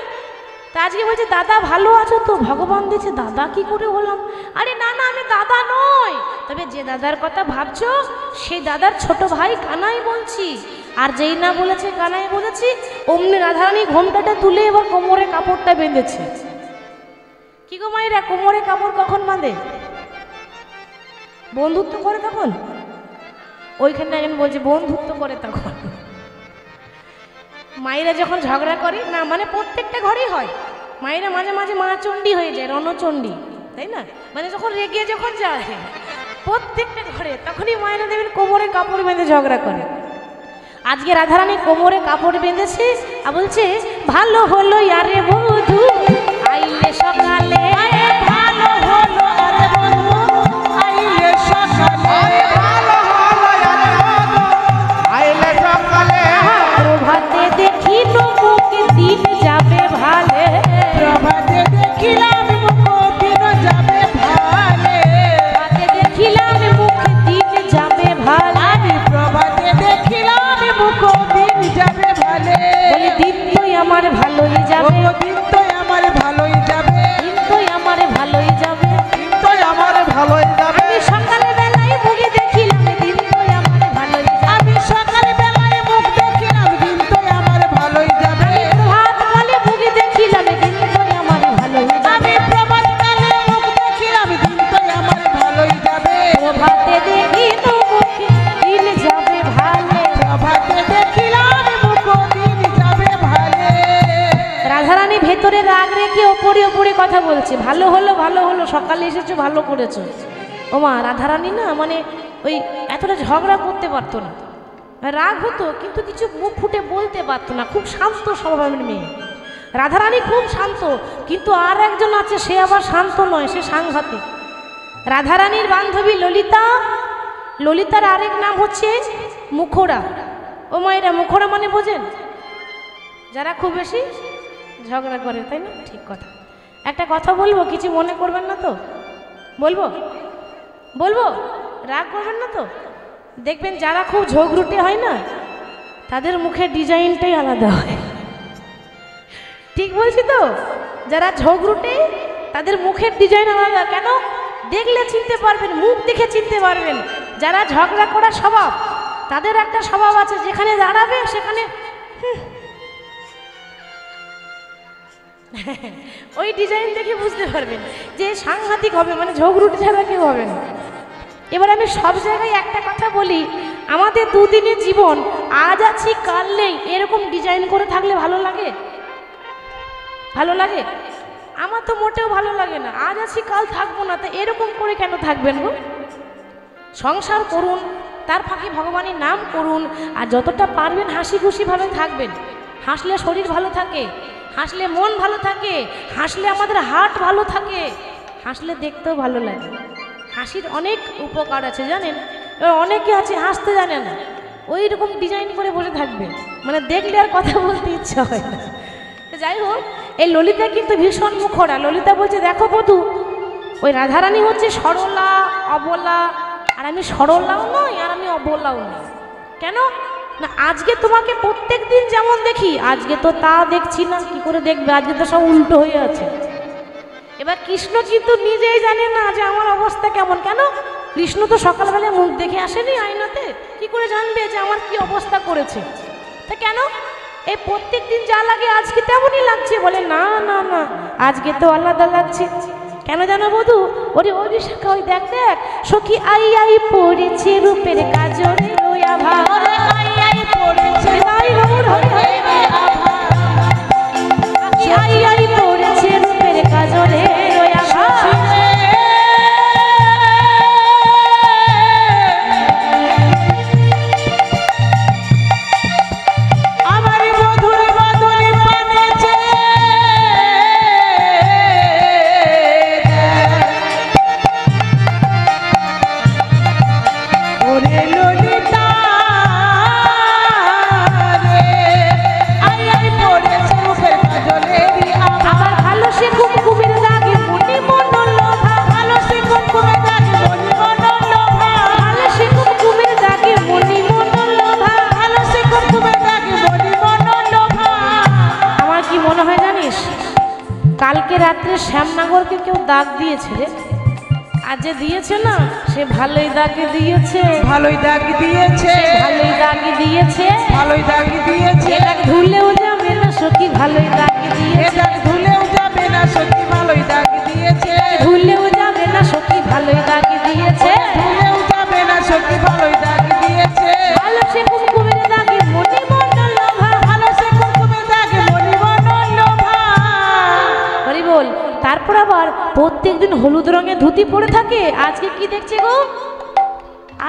তা আজকে বলছে দাদা ভালো আছো তো? ভগবান দিচ্ছে দাদা কি করে হলাম? আরে না না, আমি দাদা নই। তবে যে দাদার কথা ভাবছো সেই দাদার ছোট ভাই কানাই বলছি। আর যেই না বলেছে কানাই বলেছি, অমনি রাধারানী ঘোমটাটা তুলে এবার কোমরে কাপড়টা বেঁধেছে। কি গো মায়েরা, কোমরে কাপড় কখন বাঁধে? বন্ধুত্ব করে তখন। ওইখানে একজন বলছে বন্ধুত্ব করে তখন। মায়েরা যখন ঝগড়া করে না, মানে প্রত্যেকটা ঘরেই হয়, মায়েরা মাঝে মাঝে মা চণ্ডী হয়ে যায়, রণচণ্ডী, তাই না? মানে যখন রেগে যখন যায় প্রত্যেকটা ঘরে, তখনই মায়েরা দেবেন কোমরে কাপড় বেঁধে ঝগড়া করে। আজকে রাধারানী কোমরে কাপড় বেঁধেছে আর বলছে, ভালো হলো আরে বধূ আইলে সকালে, ভালো হলো আরে বধূ আইলে সকালে, ভালো হলো আরে বধূ আইলে সকালে, প্রভাতে দেখিল মুখে দিন যাবে ভালে, প্রভাতে দেখিলাম মুখ দিন যাবে ভালে, প্রভাতে দেখিলাম মুখে দিন যাবে ভালে, প্রভাতে দেখিলাম মুখ দিন যাবে ভালে। বলে দিন তো আমার ভালোই যাবে, দিন তো আমার ভালোই যাবে, দিন তো কথা বলছি, ভালো হলো ভালো হলো, সকালে এসেছো ভালো করেছো। ও মা, রাধারানী না মানে ওই এতটা ঝগড়া করতে পারতো না, রাগ হতো কিন্তু কিছু মুখ ফুটে বলতে পারতো না, খুব শান্ত স্বভাবের মেয়ে। রাধারানী খুব শান্ত, কিন্তু আর একজন আছে সে আবার শান্ত নয়, সে সাংঘাতিক। রাধারানীর বান্ধবী ললিতা, ললিতার আরেক নাম হচ্ছে মুখোরা। ও মায়েরা, মুখোরা মানে বোঝেন? যারা খুব বেশি ঝগড়া করে, তাই না? ঠিক কথা। একটা কথা বলবো, কিছু মনে করবেন না তো? বলবো বলবো, রাগ করবেন না তো? দেখবেন যারা খুব ঝগড়ুটে হয় না, তাদের মুখের ডিজাইনটাই আলাদা হয়। ঠিক বলছি তো? যারা ঝগড়ুটে তাদের মুখের ডিজাইন আলাদা। কেন? দেখলে চিনতে পারবেন, মুখ দেখে চিনতে পারবেন। যারা ঝগড়া করার স্বভাব, তাদের একটা স্বভাব আছে, যেখানে দাঁড়াবে সেখানে ওই ডিজাইন দেখে বুঝতে পারবেন যে সাংঘাতিক হবে, মানে ঝগড়ুটে ছাড়া কেউ হবে না। এবার আমি সব জায়গায় একটা কথা বলি, আমাদের দুদিনের জীবন, আজ আছি কাল নেই, এরকম ডিজাইন করে থাকলে ভালো লাগে? ভালো লাগে? আমার তো মোটেও ভালো লাগে না। আজ আছি কাল থাকবো না, তো এরকম করে কেন থাকবেন গো? সংসার করুন, তার ফাঁকে ভগবানের নাম করুন, আর যতটা পারবেন হাসি খুশিভাবে থাকবেন। হাসলে শরীর ভালো থাকে, হাসলে মন ভালো থাকে, হাসলে আমাদের হার্ট ভালো থাকে, হাসলে দেখতেও ভালো লাগে। হাসির অনেক উপকার আছে জানেন। এবার অনেকে আছে হাসতে জানে না, ওই রকম ডিজাইন করে বসে থাকবে, মানে দেখলে আর কথা বলতে ইচ্ছা হয় না। যাই হোক, এই ললিতা কিন্তু ভীষণ মুখরা। ললিতা বলছে, দেখো বধূ, ওই রাধারানী হচ্ছে সরলা, অবলা, আর আমি সরলাও নই আর আমি অবলাও নই। কেন না, আজকে তোমাকে প্রত্যেক দিন যেমন দেখি, আজকে তো তা দেখছি না। কি করে দেখবে? আজকে তো সব উল্টো হয়ে আছে। এবার কৃষ্ণ কিন্তু নিজেই জানে না যে আমার অবস্থা কেমন। কেন? কৃষ্ণ তো সকালবেলা মুখ দেখে আসেনি আয়নাতে, কি করে জানবে যে আমার কি অবস্থা করেছে? তা কেন? এই প্রত্যেক দিন যা লাগে আজকে তেমনই লাগছে। বলে না না না, আজকে তো আলাদা লাগছে। কেন জানো বধূ? ওরে ওরে শাখা, ওই দেখ দেখ, সখী আই আই পড়েছে রূপের কাজরে ওই আভা, আই আই পড়েছে আই আই পড়েছে রূপের কাজরে ওই আভা। কালকে রাত্রে শ্যামনগরকে কেউ দাগ দিয়েছে রে, আজ যে দিয়েছে না, সে ভালোই দাগে দিয়েছে, ভালোই দাগ দিয়েছে, ভালোই দাগে দিয়েছে, ভালোই দাগ দিয়েছে। এটা ধুলেও যাবে না সখী, ভালোই দাগে দিয়েছে, এটা ধুলেও যাবে না সখী, ভালোই দাগ দিয়েছে, ধুলেও যাবে না সখী, ভালোই দাগে দিয়েছে, ধুলেও যাবে না সখী, ভালোই দাগ দিয়েছে। ভালো সে কুমকুমের দাগে মনি মন্ডল লোভা, ভালো সে কুমকুমের দাগে মনি মন্ডল লোভা। হরি বল। তারপর আবার প্রত্যেকদিন হলুদ রঙের ধুতি পরে থাকে। আজকে কি দেখছে গো?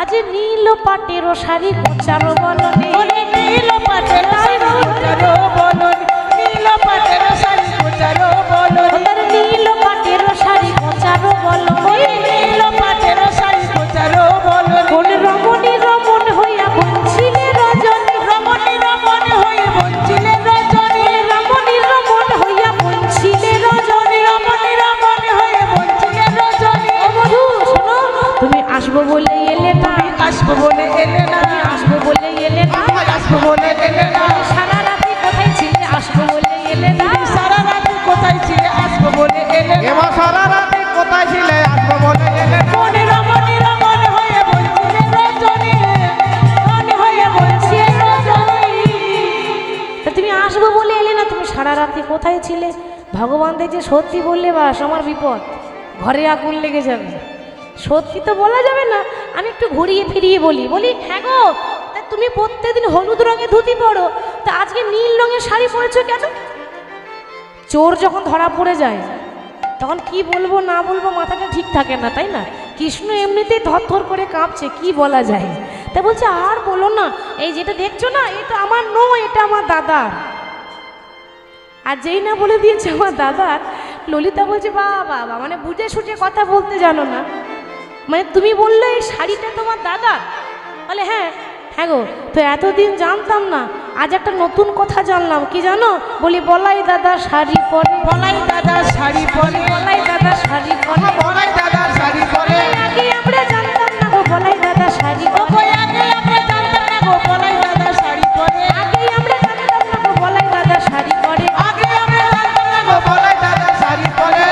আজ নীল পাটের শাড়ি কোচারো বলনে, নীল পাটের শাড়ি কোচারো বলনে, নীল পাটের শাড়ি কোচারো বলনে, তার নীল পাটের শাড়ি কোচারো বলনে, নীল পাটের শাড়ি কোচারো বলনে। কোন রমণী রমণ হইয়া বঞ্চিলে রজনী, রমণী রমণ হয়ে বঞ্চিলে রজনী, রমণী রমণ হইয়া বঞ্চিলে রজনী, রমণী রমণ হয়ে বঞ্চিলে রজনী। ও বধূ শোনো, তুমি আসবো বলে এলে না, আসবো বলে এলে না, আসবো বলে এলে না, আসবো বলে এলে না। সারা রাতে কোথায় ছিলে? আসবো বলে এলে না, সারা রাত কোথায় ছিলে? আসবো বলে এলে না। এবার সারা রাতে কোথায় ছিলে? আসবো বলে এলে না। মনে রমণী রমণ হয়ে বঞ্চিলে রজনী, মনে হয়ে বঞ্চিলে রজনী। তা তুমি আসবো বলে এলে না, তুমি সারা রাতে কোথায় ছিলে? ভগবান দেখছে সত্যি বললে বাস আমার বিপদ, ঘরে আগুন লেগে যাবে। সত্যি তো বলা যাবে না, আমি একটু ঘুরিয়ে ফিরিয়ে বলি হ্যাঁ গো, তা তুমি প্রত্যেকদিন হলুদ রঙের ধুতি পরো, তা আজকে নীল রঙের শাড়ি পরেছো কেন? চোর যখন ধরা পড়ে যায় তখন কি বলবো না বলবো মাথাটা ঠিক থাকে না, তাই না? কৃষ্ণ এমনিতেই থরথর করে কাঁপছে, কি বলা যায়। তাই বলছে আর বলো না, এই যেটা দেখছো না এটা আমার নয়, এটা আমার দাদার। আর যেই না বলে দিয়েছে আমার দাদার, ললিতা বলছে বাবা, মানে বুঝে সুঝে কথা বলতে জানো না, মানে তুমি বললে এই শাড়িটা তোমার দাদার? বলে হ্যাঁ। হ্যাঁ গো, তো এতদিন জানতাম না, আজ একটা নতুন কথা জানলাম। কি জানো? বলি বলাই দাদা শাড়ি পরে, বলাই দাদা শাড়ি পরে, বলাই দাদা শাড়ি পরে, বলাই দাদা শাড়ি পরে। আগে আমরা জানতাম না গো বলাই দাদা শাড়ি পরে, ওই আগে আমরা জানতাম না গো বলাই দাদা শাড়ি পরে, আগে আমরা জানতাম না গো বলাই দাদা শাড়ি পরে, আগে আমরা জানতাম না গো বলাই দাদা শাড়ি পরে।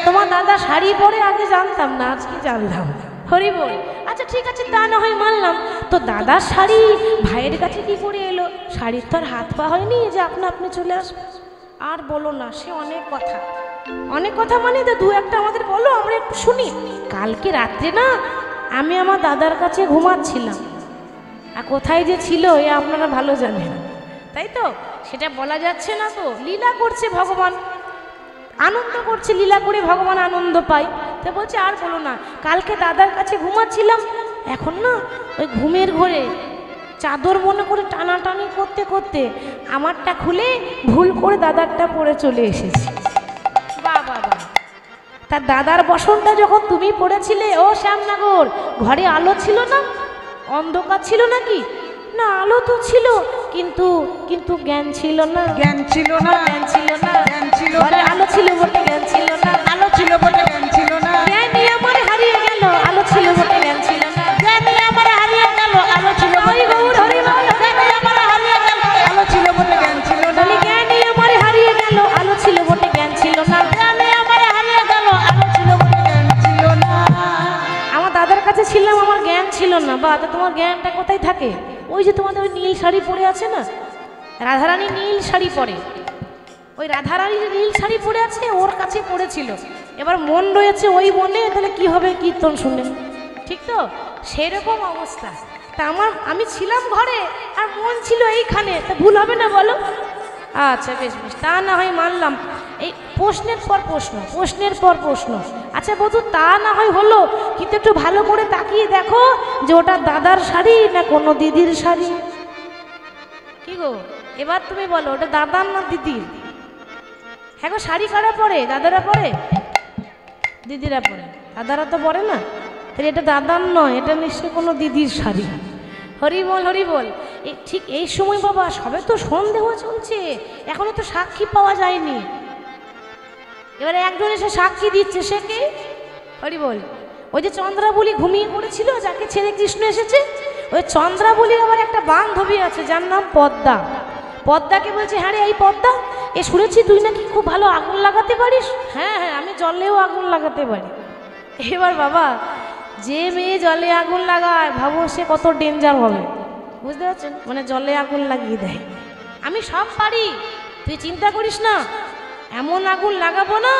তোমার দাদা শাড়ি পরে আগে জানতাম না, আজকে জানলাম। হরি বল। আচ্ছা ঠিক আছে, তা না হয় মানলাম, তো দাদার শাড়ি ভাইয়ের কাছে কি করে এলো? শাড়ির তো আর হাত পা হয়নি যে আপনা আপনি চলে আসবে। আর বলো না, সে অনেক কথা, অনেক কথা, মানে তো দু একটা আমাদের বলো, আমরা একটু শুনি। কালকে রাত্রে না আমি আমার দাদার কাছে ঘুমাচ্ছিলাম, আর কোথায় যে ছিল এ আপনারা ভালো জানেন, তাই তো? সেটা বলা যাচ্ছে না তো, লীলা করছে ভগবান, আনন্দ করছে, লীলা করে ভগবান আনন্দ পায়। তো বলছে আর বলো না, কালকে দাদার কাছে ঘুমাচ্ছিলাম, এখন না ওই ঘুমের ঘরে চাদর মনে করে টানাটানি করতে করতে আমারটা খুলে ভুল করে দাদারটা পরে চলে এসেছি। বাহ বাহ বাহ। তার দাদার বসনটা যখন তুমি পড়েছিলে ও শ্যামনগর, ঘরে আলো ছিল না, অন্ধকার ছিল নাকি? না, আলো তো ছিল, কিন্তু কিন্তু জ্ঞান ছিল না, জ্ঞান ছিল না, জ্ঞান ছিল না, জ্ঞান ছিল ঘরে না, আলো ছিল বলে জ্ঞান ছিল না, আলো ছিল বলে জ্ঞান ছিল না, জ্ঞানই আমার হারিয়ে গেল, আলো ছিল বলে জ্ঞান ছিল না। জ্ঞানী আমার হারিয়ে গেল, আলো ছিল বলে হরি গৌর হরি বল। জ্ঞানী আমার হারিয়ে গেল, আলো ছিল বলে জ্ঞান ছিল না, বলি জ্ঞানই আমার হারিয়ে গেল, আলো ছিল বলে জ্ঞান ছিল না। জ্ঞানী আমার হারিয়ে গেল, আলো ছিল বলে জ্ঞান ছিল না। আমার দাদার কাছে ছিলাম, আমার জ্ঞান ছিল না। বা তা তোমার জ্ঞানটা কোথায় থাকে? ওই যে তোমাদের ওই নীল শাড়ি পরে আছে না, রাধারানী নীল শাড়ি পরে, ওই রাধারানী যে নীল শাড়ি পরে আছে ওর কাছে পড়েছিল। এবার মন রয়েছে ওই মনে, তাহলে কি হবে কীর্তন শুনে, ঠিক তো? সেরকম অবস্থা। তা আমি ছিলাম ঘরে আর মন ছিল এইখানে, তা ভুল হবে না বলো? আচ্ছা বেশ বেশ, তা না হয় মানলাম। এই প্রশ্নের পর প্রশ্ন, প্রশ্নের পর প্রশ্ন। আচ্ছা বধূ, তা না হয় হলো, কিন্তু একটু ভালো করে তাকিয়ে দেখো যে ওটা দাদার শাড়ি না কোনো দিদির শাড়ি। কি গো, এবার তুমি বলো ওটা দাদার না দিদির? হ্যাঁ গো, শাড়ি কারা পরে? দাদারা পরে, দিদিরা পরে, দাদারা তো পরে না। তাহলে এটা দাদার নয়, এটা নিশ্চয়ই কোনো দিদির শাড়ি। হরি বল হরি বল। ঠিক এই সময় বাবা সবে তো সন্দেহ চলছে, এখনো তো সাক্ষী পাওয়া যায়নি। এবারে একজন এসে সাক্ষী দিচ্ছে, সে কে? হরি বল। ওই যে চন্দ্রাবলী ঘুমিয়ে পড়েছিল, যাকে ছেড়ে কৃষ্ণ এসেছে, ওই চন্দ্রাবলীর আবার একটা বান্ধবী আছে যার নাম পদ্মা। পদ্মাকে বলছে, হ্যাঁ রে এই পদ্মা, এ শুনেছি তুই নাকি খুব ভালো আগুন লাগাতে পারিস। হ্যাঁ হ্যাঁ, আমি জলেও আগুন লাগাতে পারি। এবার বাবা, যে মেয়ে জলে আগুন লাগায় ভাবো সে কত ডেঞ্জার হবে, বুঝতে পারছেন? মানে জলে আগুন লাগিয়ে দেয়। আমি সব পারি, তুই চিন্তা করিস না, এমন আগুন লাগাবো না,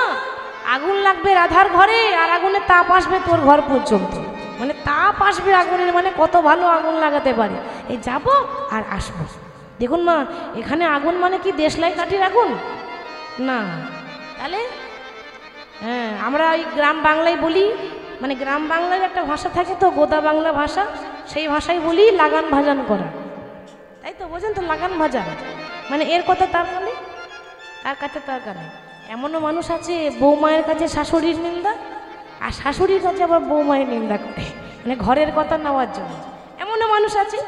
আগুন লাগবে রাধার ঘরে, আর আগুনের তাপ আসবে তোর ঘর পর্যন্ত। মানে তাপ আসবে আগুনের, মানে কত ভালো আগুন লাগাতে পারি। এই যাব আর আসবো। দেখুন মা, এখানে আগুন মানে কি দেশলাই কাঠির আগুন না, তাহলে হ্যাঁ, আমরা ওই গ্রাম বাংলায় বলি, মানে গ্রাম বাংলার একটা ভাষা থাকে তো, গোদা বাংলা ভাষা, সেই ভাষায় বলি লাগান ভাজান করা, তাই তো? বোঝেন তো, লাগান ভাজান মানে এর কথা তার বলে, তার কাছে তার কানে। এমনও মানুষ আছে বৌমায়ের কাছে শাশুড়ির নিন্দা, আর শাশুড়ির কাছে আবার বৌমায়ের নিন্দা করে, মানে ঘরের কথা নেওয়ার জন্য। এমনও মানুষ আছে।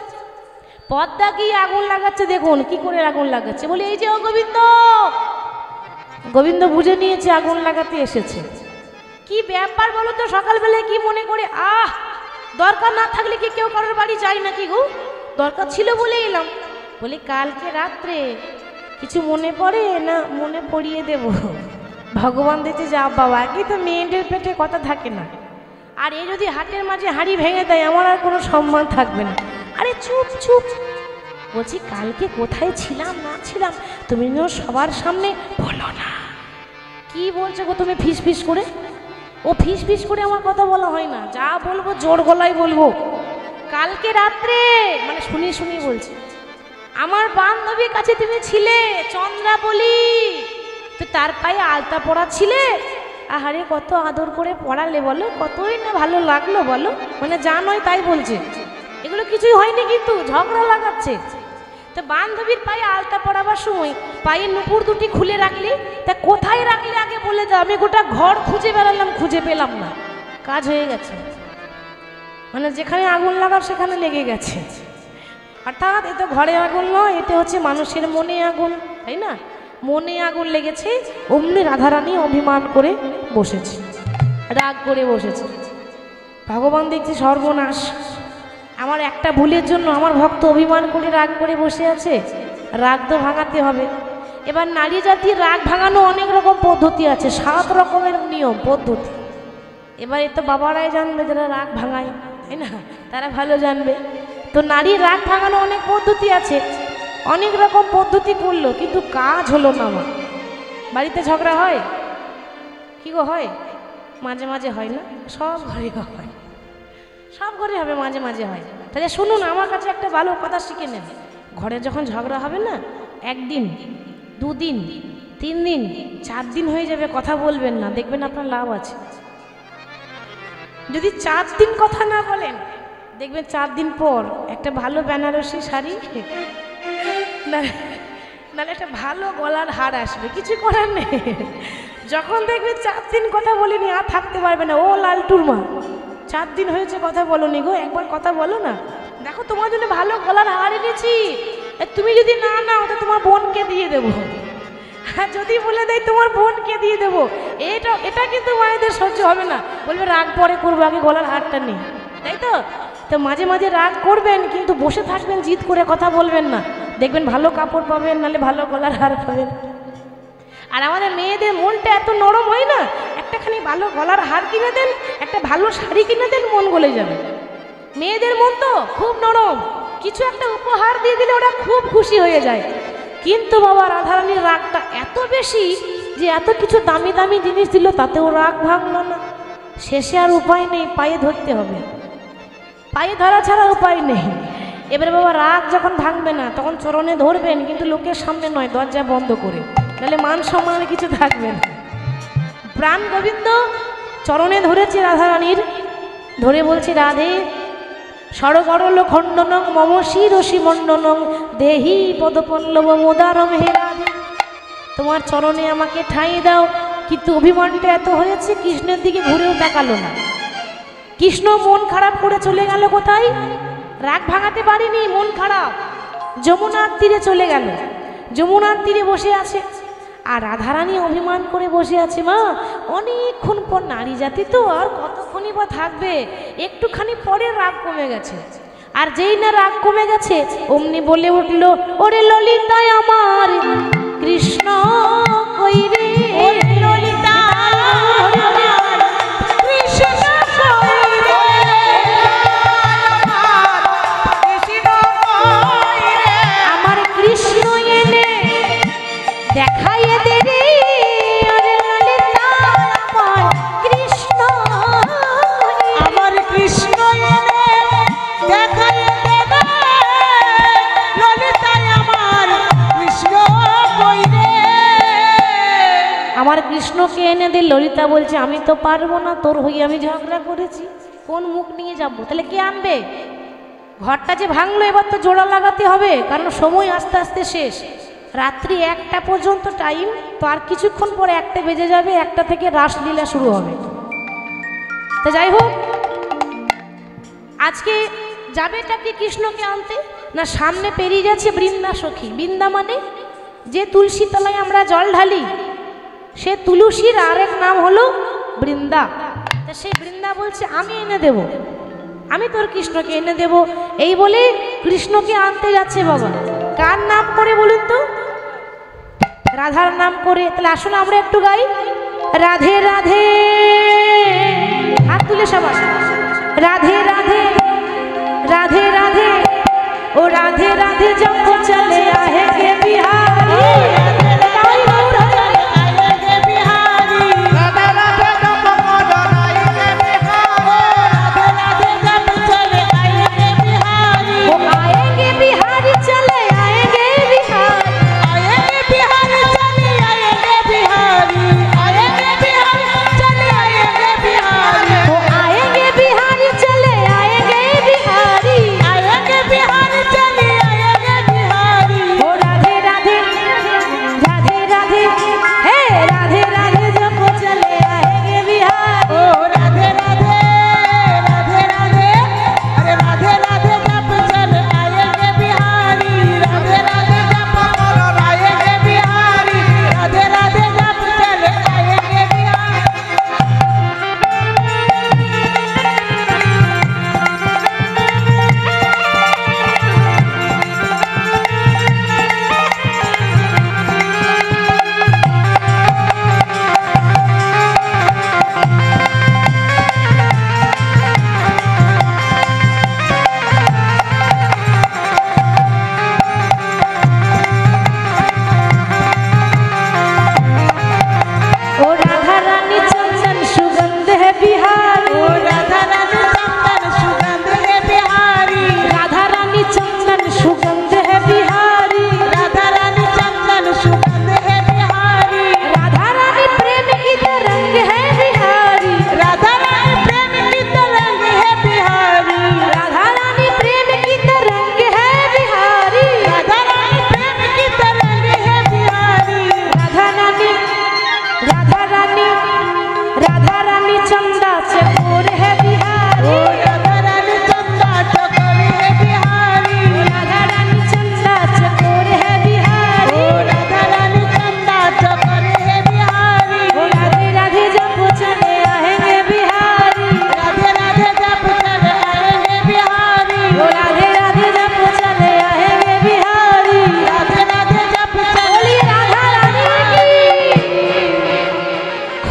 পদ্মা কি আগুন লাগাচ্ছে, দেখুন কি করে আগুন লাগাচ্ছে। বলি এই যে ও গোবিন্দ, গোবিন্দ বুঝে নিয়েছে আগুন লাগাতে এসেছে। কি ব্যাপার বলো তো, সকালবেলায় কি মনে করে? দরকার না থাকলে কি কেউ কারোর বাড়ি যায় নাকি গো? দরকার ছিল বলে এলাম। বলি কালকে রাত্রে কিছু মনে পড়ে না? মনে পড়িয়ে দেব। ভগবান দিতে যা বাবা, কি তো মেয়েদের পেটে কথা থাকে না। আর এ যদি হাটের মাঝে হাঁড়ি ভেঙে দেয়, আমার আর কোনো সম্মান থাকবে না। আরে চুপ চুপ, বলছি কালকে কোথায় ছিলাম না ছিলাম তুমি সবার সামনে বলো না। কি বলছো গো তুমি ফিস ফিস করে? ও ফিস ফিস করে আমার কথা বলা হয় না, যা বলবো জোর গলায় বলবো। কালকে রাত্রে, মানে শুনি শুনি বলছি, আমার বান্ধবীর কাছে তুমি ছিলে চন্দ্রাবলী, তো তার পায়ে আলতা পরা ছিলে, আহারে কত আদর করে পড়ালে বলো, কতই না ভালো লাগলো বলো, মানে যা নয় তাই বলছে। এগুলো কিছুই হয়নি, কিন্তু ঝগড়া লাগাচ্ছে। তো বান্ধবীর পায়ে আলতা পরাবার সময় পায়ে নুপুর দুটি খুলে রাখলি, তা কোথায় রাখলে আগে বলে যা, আমি গোটা ঘর খুঁজে বেড়ালাম, খুঁজে পেলাম না। কাজ হয়ে গেছে, মানে যেখানে আগুন লাগার সেখানে লেগে গেছে। অর্থাৎ এ তো ঘরে আগুন নয়, এটা হচ্ছে মানুষের মনে আগুন, তাই না? মনে আগুন লেগেছে, অমনি রাধারানী অভিমান করে বসেছে, রাগ করে বসেছে। ভগবান দেখছে সর্বনাশ, আমার একটা ভুলের জন্য আমার ভক্ত অভিমান করে রাগ করে বসে আছে, রাগ তো ভাঙাতে হবে। এবার নারী জাতির রাগ ভাঙানো অনেক রকম পদ্ধতি আছে, 7 রকমের নিয়ম পদ্ধতি। এবার এ তো বাবারাই জানবে যারা রাগ ভাঙায়, তাই না? তারা ভালো জানবে। তো নারীর রাগ ভাঙানো অনেক পদ্ধতি আছে, অনেক রকম পদ্ধতি করলো, কিন্তু কাজ হলো না। আমার বাড়িতে ঝগড়া হয় কি গো? হয়, মাঝে মাঝে হয় না? সব ঘরে হয়, সব ঘরে হবে, মাঝে মাঝে হয়। তাহলে শুনুন, আমার কাছে একটা ভালো কথা শিখে নেন। ঘরে যখন ঝগড়া হবে না, 1 দিন 2 দিন 3 দিন 4 দিন হয়ে যাবে, কথা বলবেন না, দেখবেন আপনার লাভ আছে। যদি 4 দিন কথা না বলেন, দেখবেন 4 দিন পর একটা ভালো বেনারসি শাড়ি নাহলে একটা ভালো গলার হার আসবে, কিছু করার নেই। যখন দেখবে 4 দিন কথা বলিনি, আর থাকতে পারবে না। ও লালটুর মা, 4 দিন হয়েছে কথা বলোনি গো, একবার কথা বলো না। দেখো তোমার জন্য ভালো গলার হার এনেছি, তুমি যদি না নাও তো তোমার বোনকে দিয়ে দেবো। আর যদি বলে দেয় তোমার বোনকে দিয়ে দেবো, এটা কিন্তু মায়েদের সহ্য হবে না, বলবে রাগ পরে করবো, আগে গলার হারটা নেই, তাই তো? তো মাঝে মাঝে রাগ করবেন, কিন্তু বসে থাকবেন, জিদ করে কথা বলবেন না, দেখবেন ভালো কাপড় পাবেন, নাহলে ভালো গলার হার পাবেন। আর আমাদের মেয়েদের মনটা এত নরম হয় না, একটাখানি ভালো গলার হার কিনে দেন, একটা ভালো শাড়ি কিনে দেন, মন গলে যাবে। মেয়েদের মন তো খুব নরম, কিছু একটা উপহার দিয়ে দিলে ওরা খুব খুশি হয়ে যায়। কিন্তু বাবা রাধারানীর রাগটা এত বেশি যে এত কিছু দামি দামি জিনিস দিল, তাতেও রাগ ভাঙলো না। শেষে আর উপায় নেই, পায়ে ধরতে হবে, পায়ে ধরা ছাড়া উপায় নেই। এবারে বাবা রাগ যখন ভাঙবে না, তখন চরণে ধরবেন, কিন্তু লোকের সামনে নয়, দরজা বন্ধ করে, তাহলে মান সম্মানের কিছু থাকবে না। প্রাণ গোবিন্দ চরণে ধরেছে রাধারানীর, ধরে বলছে, রাধে সরগরল খণ্ডনং মম শিরসি মণ্ডনং দেহি পদপল্লব মোদারম, হে রাধে তোমার চরণে আমাকে ঠাঁই দাও। কিন্তু অভিমানটা এত হয়েছে, কৃষ্ণের দিকে ঘুরেও তাকালো না। কৃষ্ণ মন খারাপ করে চলে গেল কোথায়? রাগ ভাঙাতে পারিনি, মন খারাপ, যমুনার তীরে চলে গেল। যমুনার তীরে বসে আছে, আর রাধারানী অভিমান করে বসে আছে। মা, অনেকক্ষণ পর, নারী জাতি তো আর কতক্ষণই বা থাকবে, একটুখানি পরে রাগ কমে গেছে। আর যেই না রাগ কমে গেছে, অমনি বলে উঠল, ওরে ললিতায় আমার কৃষ্ণ কই রে, ওরে ললিতা আমার কৃষ্ণ এনে দেখাইয়ে দে রে, ওরে ললিতা আমার কৃষ্ণ, আমার কৃষ্ণ এনে দেখাইয়ে দে রে, ললিতায় আমার কৃষ্ণ কই রে। আমার কৃষ্ণকে এনে দে। ললিতা বলছে, আমি তো পারবো না, তোর হয়ে আমি ঝগড়া করেছি, কোন মুখ নিয়ে যাবো? তাহলে কে আনবে? ঘরটা যে ভাঙলো, এবার তো জোড়া লাগাতে হবে, কারণ সময় আস্তে আস্তে শেষ। রাত্রি 1টা পর্যন্ত টাইম, তো আর কিছুক্ষণ পরে 1টে বেজে যাবে, 1টা থেকে রাসলীলা শুরু হবে। তো যাই হোক, আজকে যাবেটা কি কৃষ্ণকে আনতে না? সামনে পেরিয়ে যাচ্ছে বৃন্দা সখী। বৃন্দা মানে যে তুলসী তলায় আমরা জল ঢালি, সে তুলসীর আরেক নাম হলো বৃন্দা। তা সেই বৃন্দা বলছে, আমি এনে দেব, আমি তোর কৃষ্ণকে এনে দেব। এই বলে কৃষ্ণকে আনতে যাচ্ছে। বাবা কার নাম করে বলুন তো? রাধার নাম করে। তাহলে আসুন আমরা একটু গাই, রাধে রাধে, হাত তুলে সবাই, রাধে রাধে রাধে রাধে, ও রাধে রাধে জপ চলে আহে গে বিহারি, चले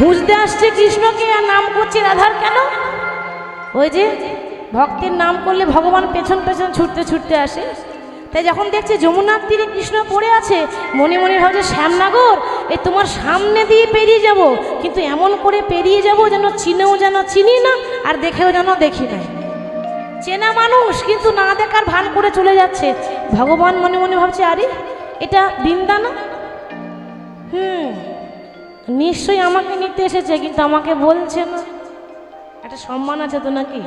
খুঁজতে আসছে কৃষ্ণকে আর নাম করছে রাধার কেন? ওই যে ভক্তের নাম করলে ভগবান পেছন পেছন ছুটতে ছুটতে আসে। তাই যখন দেখছে যমুনার তীরে কৃষ্ণ পড়ে আছে, মনে মনে ভাবছে শ্যামনগর এই তোমার সামনে দিয়ে পেরিয়ে যাব, কিন্তু এমন করে পেরিয়ে যাব যেন চিনেও যেন চিনি না আর দেখেও যেন দেখি না। চেনা মানুষ কিন্তু না দেখার ভান করে চলে যাচ্ছে। ভগবান মনে মনে ভাবছে আরে এটা বৃন্দা না, নিশ্চয়ই আমাকে নিতে এসেছে, কিন্তু আমাকে বলছে না। একটা সম্মান আছে তো নাকি?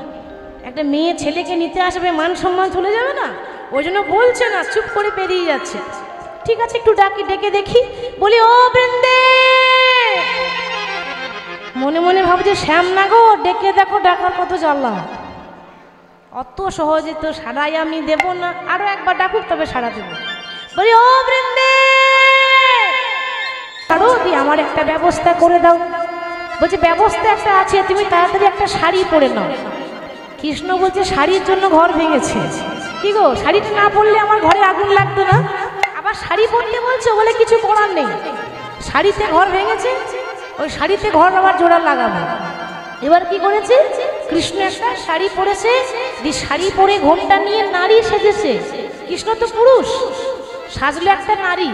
একটা মেয়ে ছেলেকে নিতে আসবে, মান সম্মান চলে যাবে না? ওই জন্য বলছে না, চুপ করে পেরিয়ে যাচ্ছে। ঠিক আছে, একটু ডেকে দেখি, বলি ও বৃন্দে। মনে মনে ভাবছে শ্যামনগর, ডেকে দেখো ডাকার কত জ্বালা, অত সহজে তো সারাই আমি দেব না, আরো একবার ডাকুক তবে সারা দেব। বলি ও বৃন্দে, আরো দি আমার একটা ব্যবস্থা করে দাও। বলছে ব্যবস্থা একটা আছে, তুমি তাড়াতাড়ি একটা শাড়ি পরে নাও। কৃষ্ণ বলছে শাড়ির জন্য ঘর ভেঙেছে। কি গো, শাড়িটা না পরলে আমার ঘরে আগুন লাগতো না? আবার শাড়ি পরতে বলছে, বলে কিছু করার নেই, শাড়িতে ঘর ভেঙেছে, ওই শাড়িতে ঘর আবার জোড়া লাগাবো। এবার কি করেছে, কৃষ্ণ একটা শাড়ি পরেছে, শাড়ি পরে ঘোমটা নিয়ে নারী সেজেছে। কৃষ্ণ তো পুরুষ, সাজলো একটা নারী,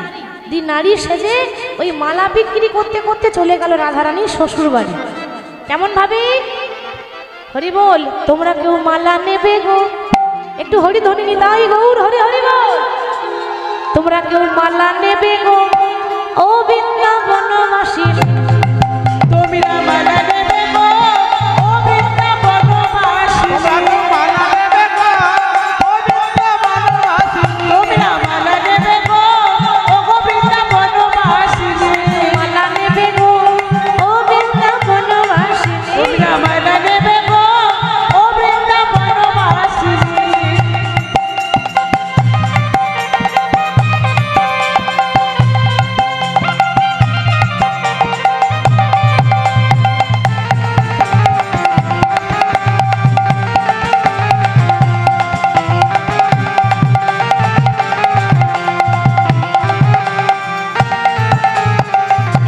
নারী সেজে ওই মালা বিক্রি করতে করতে চলে গেল রাধারানীর শ্বশুর বাড়ি। কেমন ভাবে, হরি বল, তোমরা কেউ মালা নেবে গো? একটু হরি ধ্বনি নিতাই গৌর হরি হরি বল। তোমরা কেউ মালা নেবে গো ও বৃন্দাবনবাসী? তোমরা মালা নেবে গো ও বৃন্দাবনবাসী? তোমরা মালা নেবে গো ও বৃন্দাবনবাসী? মালা নেবে গো ও বৃন্দাবনবাসী? তোমরা মালা নেবে গো ও বৃন্দাবনবাসী?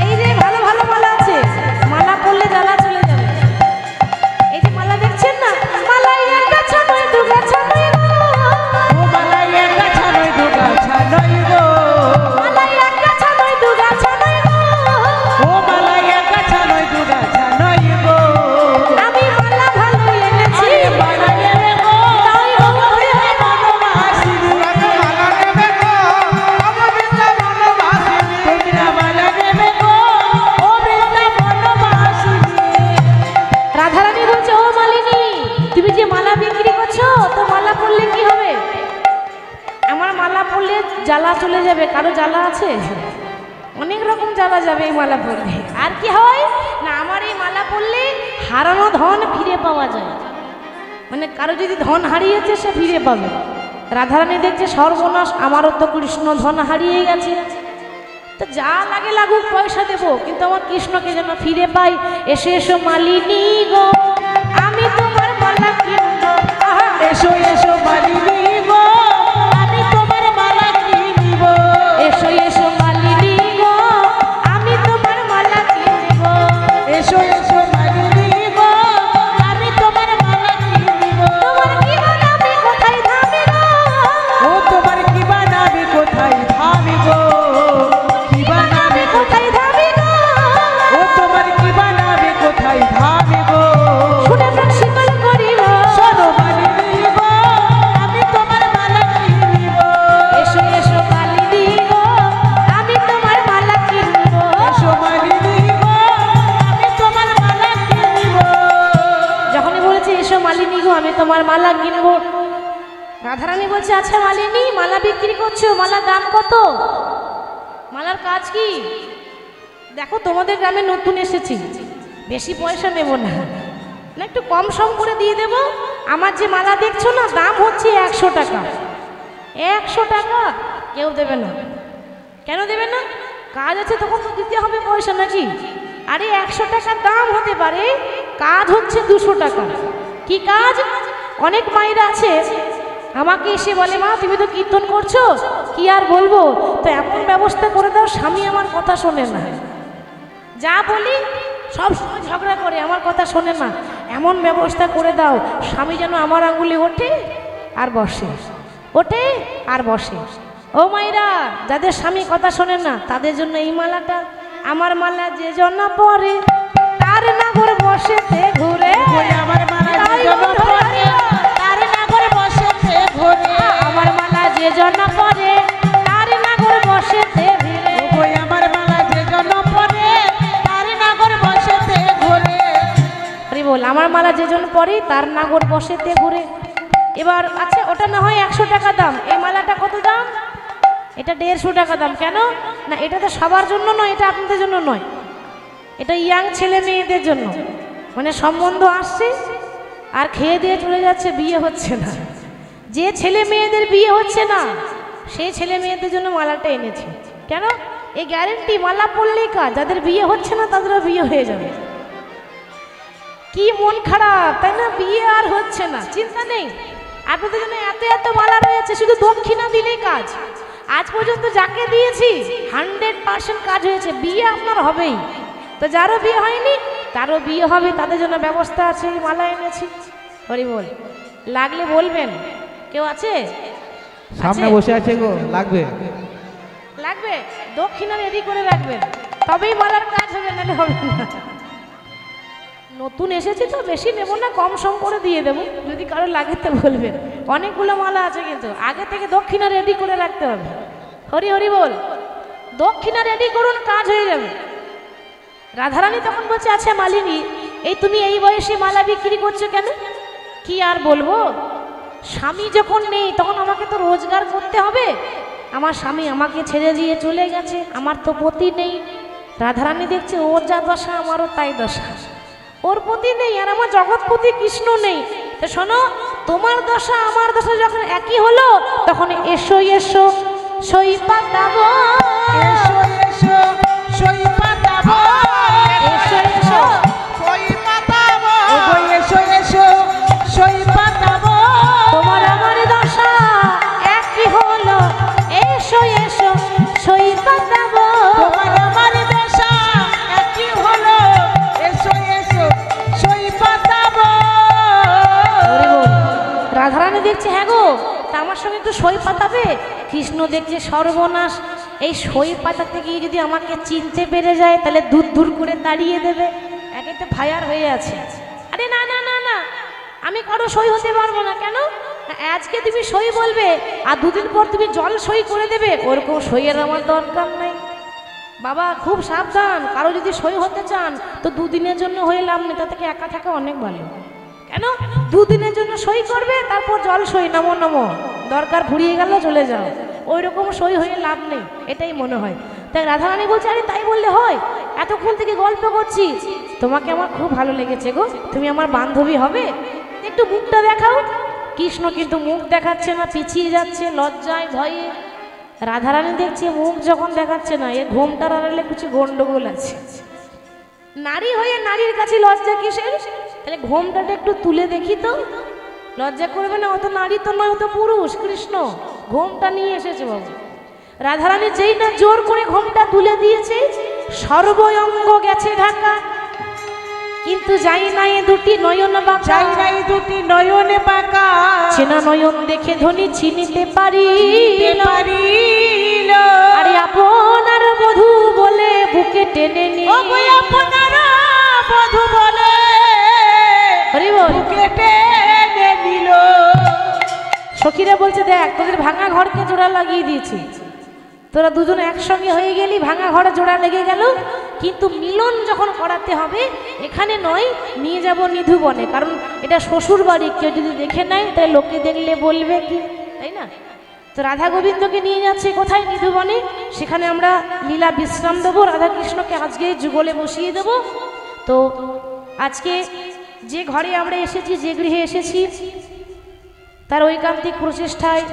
এই যে ভালো ভালো মালা আছে, মালা পরলে জ্বালা চলে যাবে। এই যে মালা দেখছেন না, মালা এক গাছা নয় দু গাছা নয় গো, ও মালা এক গাছা নয় দু গাছা নয় গো, মালা এক গাছা নয় দু গাছা নয় গো, ও মালা এক গাছা নয় দু গাছা নয় গো। আমি মালা ভালো এনেছি, মালা নেবে গো তাই ও হরে হরে বৃন্দাবনবাসী? তোমরা মালা নেবে গো ও বৃন্দাবনবাসী? রাধারানী বলছে ও মালিনী, তুমি যে মালা বিক্রি করছো, তো মালা পরলে কি হবে? আমার মালা পরলে জ্বালা চলে যাবে। কারো জ্বালা আছে? অনেক রকম জ্বালা যাবে এই মালা পরলে। আর কি হয় না, আমার এই মালা পরলে হারানো ধন ফিরে পাওয়া যায়। মানে কারো যদি ধন হারিয়েছে সে ফিরে পাবে। রাধারানী দেখছে সর্বনাশ, আমারও তো কৃষ্ণ ধন হারিয়ে গেছে, তো যা লাগে লাগুক পয়সা দেবো, কিন্তু আমার কৃষ্ণকে যেন ফিরে পাই। এসো এসো মালিনী গো, আমি তোমার মালা কিনবো। আহা, এসো এসো মালিনী গো, আমি তোমার মালা কিনিব। এসো এসো মালিনী গো, আমি তোমার মালা কিনবো। এসো এসো মালিনী গো, আমি তোমার মালা কিনিব। তোমার কি বানাবে কোথায় ধামে গো? ও তোমার কি বানাবে কোথায় ধামি গো, কি বানাবে কোথায় ধামে গো? ও তোমার কি বানাবে কোথায় ধামি গো। শুনে প্রাণ শীতল করিব। শোনো মালিনী গো, আমি তোমার মালা কিনিব। এসো এসো মালিনী গো, আমি তোমার মালা কিনবো। এসো মালিনী গো, আমি তোমার মালা কিনিব। যখনই বলেছে এসো মালিনী গো, আমি তোমার মালা কিনবো, রাধারানী বলছে আচ্ছা মালিনী, মালা বিক্রি করছো, মালার দাম কত? মালার কাজ কি? দেখো তোমাদের গ্রামে নতুন এসেছি, বেশি পয়সা নেব না, না একটু কম সম করে দিয়ে দেবো। আমার যে মালা দেখছো না, দাম হচ্ছে 100 টাকা। 100 টাকা কেউ দেবে না। কেন দেবে না? কাজ আছে তখন তো দিতে হবে পয়সা নাকি? আরে 100 টাকার দাম হতে পারে, কাজ হচ্ছে 200 টাকা। কি কাজ? অনেক মায়েরা আছে আমাকে এসে বলে মা তুমি তো কীর্তন করছো, কি আর বলবো, তো এমন ব্যবস্থা করে দাও স্বামী আমার কথা শোনে না। যা বলি সব সময় ঝগড়া করে, আমার কথা শোনে না। এমন ব্যবস্থা করে দাও স্বামী যেন আমার আঙ্গুলে ওঠে আর বসে, ওঠে আর বসে। ও মাইরা, যাদের স্বামী কথা শোনে না তাদের জন্য এই মালাটা। আমার মালা যে জন পরে তার নাগর বসেতে ঘুরে, ওই আমার মালা যে জন পরে তার নাগর বসেতে ঘুরে, আমার মালা যে জন পরে তার নাগর বসেতে ঘুরে, ওই আমার মালা যে জন পরে তার নাগর বসেতে ঘুরে। আরে বল, আমার মালা যে জন পরে তার নাগর বসেতে ঘুরে। এবার আচ্ছা, ওটা না হয় 100 টাকা দাম, এই মালাটা কত দাম? এটা 150 টাকা দাম। কেন না, এটা তো সবার জন্য নয়, এটা আপনাদের জন্য নয়, এটা ইয়াং ছেলে মেয়েদের জন্য। মানে সম্বন্ধ আসছে আর খেয়ে দিয়ে চলে যাচ্ছে, বিয়ে হচ্ছে না। যে ছেলে মেয়েদের বিয়ে হচ্ছে না সেই ছেলে মেয়েদের জন্য মালাটা এনেছি। কেন? এই গ্যারেন্টি মালা পরলেই কাজ, যাদের বিয়ে হচ্ছে না তাদেরও বিয়ে হয়ে যাবে। কি মন খারাপ, তাই না? বিয়ে আর হচ্ছে না, চিন্তা নেই, আপনাদের জন্য এত এত মালা রয়েছে, শুধু দক্ষিণা দিলেই কাজ। আজ পর্যন্ত যাকে দিয়েছি 100% কাজ হয়েছে, বিয়ে আপনার হবেই। তো যারও বিয়ে হয়নি তারও বিয়ে হবে, তাদের জন্য ব্যবস্থা আছে, এই মালা এনেছি। হরি বল, লাগলে বলবেন। কেউ আছে? সামনে আছে? বসে আছে গো, লাগবে। লাগবে, দক্ষিণা রেডি করে রাখবেন, তবেই মালার কাজ হবে, নাহলে হবে না। নতুন এসেছি তো বেশি নেব না, কম সম করে দিয়ে দেবো, যদি কারো লাগে তো বলবেন। অনেকগুলো মালা আছে, কিন্তু আগে থেকে দক্ষিণা রেডি করে রাখতে হবে। হরি হরি বল, দক্ষিণা রেডি করুন, কাজ হয়ে যাবে। রাধারানী তখন বলছে, আচ্ছা মালিনী, এই তুমি এই বয়সে মালা বিক্রি করছো কেন? কি আর বলবো, স্বামী যখন নেই তখন আমাকে তো রোজগার করতে হবে। আমার স্বামী আমাকে ছেড়ে দিয়ে চলে গেছে, আমার তো পতি নেই। রাধারানী দেখছে ওর যা দশা আমারও তাই দশা, ওর পতি নেই আর আমার জগৎপতি কৃষ্ণ নেই। তো শোনো, তোমার দশা আমার দশা যখন একই হলো, তখন এসো এসো সই পাতাবো, এসো এসো সই পাতাবো, এসো এসো সই পাতাবো, ওগো এসো এসো সই পাতাবো, তোমার আমার দশা একই হলো, এসো এসো সই পাতাবো। তোমার আমার দশা একই হলো, এসো এসো সই পাতাবো। হরি বল। রাধারানী দেখছে, হ্যাঁ গো, তা আমার সঙ্গে একটু সই পাতাবে। কৃষ্ণ দেখছে সর্বনাশ, এই সই পাতাতে গিয়ে যদি আমাকে চিনতে পেরে যায় তাহলে দূর দূর করে তাড়িয়ে দেবে, একে তো ফায়ার হয়ে আছে। আরে না না না না, আমি কারো সই হতে পারবো না। কেন? আজকে তুমি সই বলবে আর দুদিন পর তুমি জল সই করে দেবে, ওরকম সইয়ের আমার দরকার নেই। বাবা খুব সাবধান, কারো যদি সই হতে চান তো দুদিনের জন্য হয়ে লাভ নেই, তা থেকে একা থাকা অনেক ভালো। কেন? দুদিনের জন্য সই করবে, তারপর জল সই, নমো নমো, দরকার ফুরিয়ে গেল চলে যাও, ওই রকম সই হয়ে লাভ নেই, এটাই মনে হয়। তাই রাধারানী বলছে, আরে তাই বললে হয়, এতক্ষণ থেকে গল্প করছি, তোমাকে আমার খুব ভালো লেগেছে গো, তুমি আমার বান্ধবী হবে, একটু মুখটা দেখাও। কৃষ্ণ কিন্তু মুখ দেখাচ্ছে না, পিছিয়ে যাচ্ছে লজ্জায় ভয়ে। রাধারানী দেখছে মুখ যখন দেখাচ্ছে না, এ ঘোমটার আড়ালে কিছু গন্ডগোল আছে। নারী হয়ে নারীর কাছে লজ্জা কিসের? তাহলে ঘোমটাটা একটু তুলে দেখি তো। লজ্জা করবে না, অত নারী তো নয়, অত পুরুষ। কৃষ্ণ ঘোমটা নিয়ে এসেছে বাবু। রাধারানী যেই না জোর করে ঘোমটা তুলে দিয়েছে, সর্বঙ্গ গেছে ঢাকা, কিন্তু যাই নাই দুটি নয়ন বাঁকা, যাই নাই দুটি নয়নে বাঁকা, চেনা নয়ন দেখে ধনী চিনিতে পারি পারিল। আরে আপনার বধূ বলে বুকে টেনে নি, ওগো আপনার বধূ বলে হরি বল। বুকে টেনে নিল। সখীরা বলছে, দেখ তোদের ভাঙা ঘরকে জোড়া লাগিয়ে দিয়েছি, তোরা দুজনে একসঙ্গে হয়ে গেলি, ভাঙা ঘরে জোড়া লেগে গেল, কিন্তু মিলন যখন করাতে হবে এখানে নয়, নিয়ে যাব নিধুবনে, কারণ এটা শ্বশুর বাড়ি, কেউ যদি দেখে নেয় তাই লোকে দেখলে বলবে কি, তাই না? তো রাধা গোবিন্দকে নিয়ে যাচ্ছে কোথায়? নিধুবনে। সেখানে আমরা লীলা বিশ্রাম দেবো, রাধাকৃষ্ণকে আজকে যুগলে বসিয়ে দেব। তো আজকে যে ঘরে আমরা এসেছি, যে গৃহে এসেছি, তার ঐকান্তিক প্রচেষ্টায়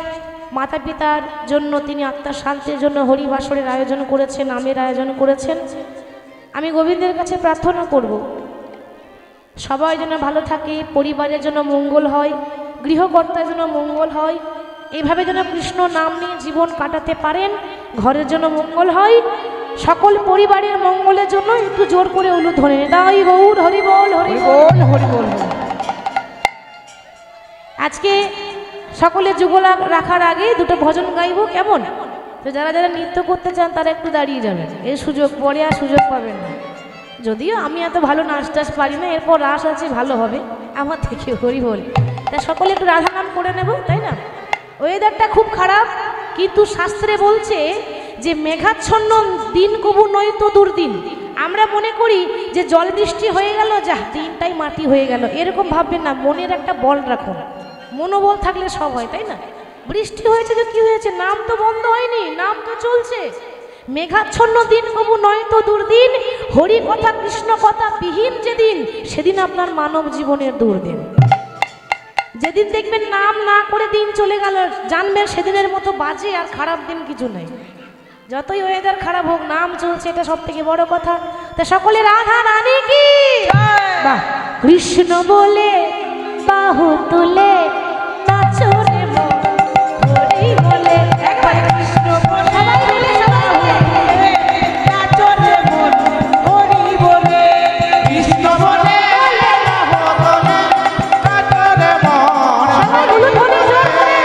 মাতা পিতার জন্য তিনি আত্মার শান্তির জন্য হরিবাসরের আয়োজন করেছেন, নামের আয়োজন করেছেন। আমি গোবিন্দের কাছে প্রার্থনা করব সবাই যেন ভালো থাকে, পরিবারের জন্য মঙ্গল হয়, গৃহকর্তার জন্য মঙ্গল হয়, এইভাবে যেন কৃষ্ণ নাম নিয়ে জীবন কাটাতে পারেন, ঘরের জন্য মঙ্গল হয়। সকল পরিবারের মঙ্গলের জন্য একটু জোর করে উলুধ্বনি দাই গৌর হরি বল হরি বল। বল হরি বল। আজকে সকলে যুগল রাখার আগে দুটো ভজন গাইবো, কেমন? তো যারা যারা নৃত্য করতে চান তারা একটু দাঁড়িয়ে যাবেন, এই সুযোগ পরে আর সুযোগ পাবেন না। যদিও আমি এত ভালো নাচ টাচ পারি না, এরপর রাস আছে ভালো হবে আমার থেকে, হরি বল। তা সকলে একটু রাধা নাম করে নেব, তাই না? ওয়েদারটা খুব খারাপ, কিন্তু শাস্ত্রে বলছে যে মেঘাচ্ছন্ন দিন কবু নয় তো দুর্দিন। আমরা মনে করি যে জল বৃষ্টি হয়ে গেল, যা দিনটাই মাটি হয়ে গেল, এরকম ভাববেন না। মনের একটা বল রাখুন, মনোবল থাকলে সব হয়, তাই না? বৃষ্টি হয়েছে তো কি হয়েছে, নাম তো বন্ধ হয়নি, নাম তো চলছে। মেঘাচ্ছন্ন দিন কবু নয় তো দুর্দিন, হরি কথা কৃষ্ণ কথা বিহীন যেদিন, সেদিন আপনার মানব জীবনের দুর্দিন। যেদিন দেখবেন নাম না করে দিন চলে গেল, জানবেন সেদিনের মতো বাজে আর খারাপ দিন কিছু নেই। যতই ওয়েদার খারাপ হোক, নাম চলছে, এটা সব থেকে বড় কথা। তা সকলে রাধা রানী কি, বাহ, কৃষ্ণ বলে বাহু তুলে নাচো রে মন, হরি বলে একবার কৃষ্ণ বলে, সবাই মিলে সবাই মিলে নাচো রে মন হরি বলে, কৃষ্ণ বলে বাহু তোলে, নাচো রে মন। সবাই উলুধ্বনি জোর করে।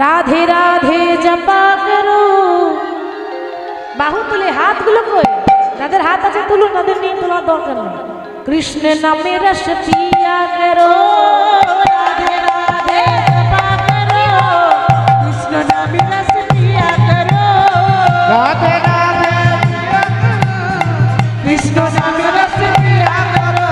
राधे राधे जपा करो बाहु तुले हाथ गुलो कोई যাদের হাত আছে তুলুন তাদের নিয়ে তোলার দরকার নেই কৃষ্ণ নামে রস পিয়া করো राधे राधे जपा करो कृष्ण नाम रस पिया करो राधे राधे कृष्ण नाम रस पिया करो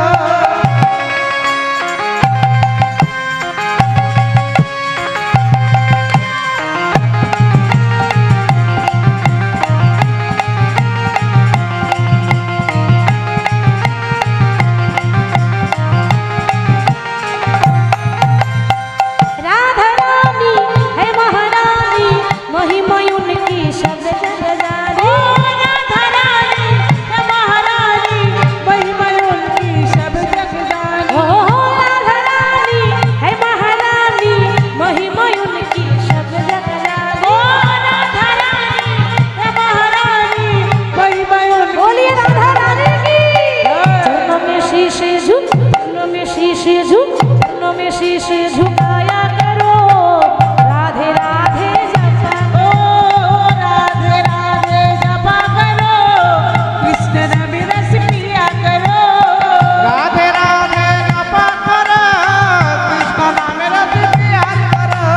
शीश झुकाया करो राधे राधे जपा ओ राधे राधे जपा करो कृष्ण नाम रस पिया करो राधे राधे जपा करो कृष्ण नाम रस पिया करो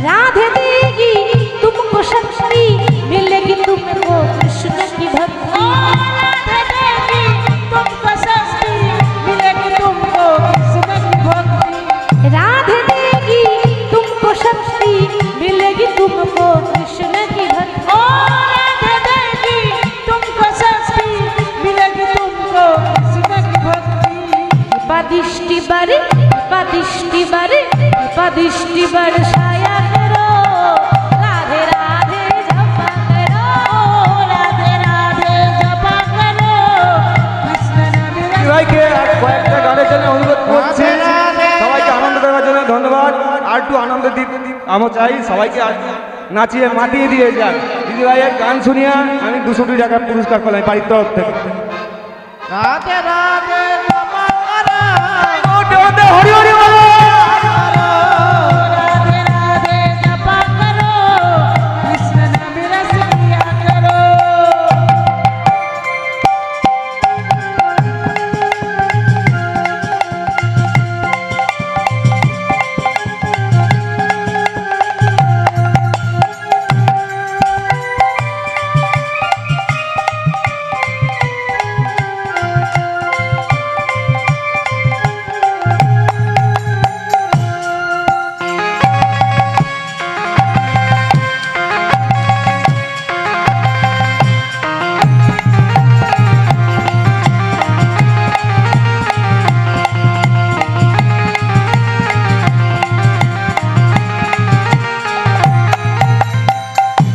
राधे देगी तुमको शक्ति मिलेगी तुमको कृष्ण की भक्ति ओ राधे देगी तुमको शक्ति मिलेगी तुमको कृष्ण की भक्ति राधे देगी तुमको शक्ति मिलेगी तुमको कृष्ण की भक्ति ओ राधे देगी तुमको शक्ति मिलेगी तुमको कृष्ण की भक्ति पदिष्टि बरसाया करो राधे राधे जपा करो राधे राधे जपा करो कृष्ण नाम रस সবাইকে আর কয়েকটা গানের জন্য অনুরোধ করছি সবাইকে আনন্দ দেওয়ার জন্য ধন্যবাদ আর একটু আনন্দ আমরা চাই সবাইকে আর নাচিয়ে মাতিয়ে দিয়ে যান দিদিভাইয়ের গান শুনিয়া আমি 200 টাকা পুরস্কার পেলাম বাড়ির তরফ থেকে राधे राधे जपा करो হরি হরি বলো राधे राधे जपा करो कृष्ण नाम रस पिया करो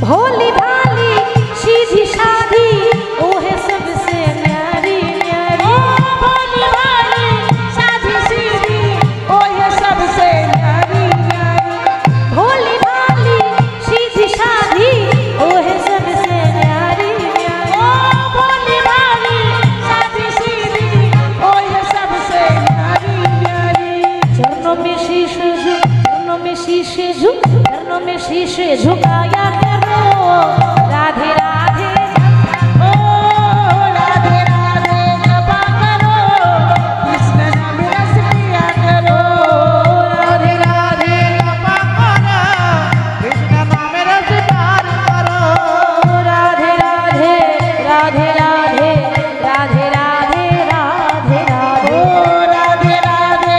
भोली भाली सीधी साधी ओ है सबसे न्यारी न्यारी भोली भाली साधी सीधी ओ ये सबसे न्यारी न्यारी भोली भाली सीधी साधी ओ है सबसे न्यारी न्यारी ओ भोली भाली साधी सीधी ओ ये सबसे न्यारी न्यारी चरणों में शीश झुकाया करो राधे राधे ओ राधे राधे जपा करो कृष्ण नाम रस पिया करो राधे राधे जपा करो कृष्ण नाम रस प्यार करो राधे राधे राधे राधे राधे राधे राधे राधे ओ राधे राधे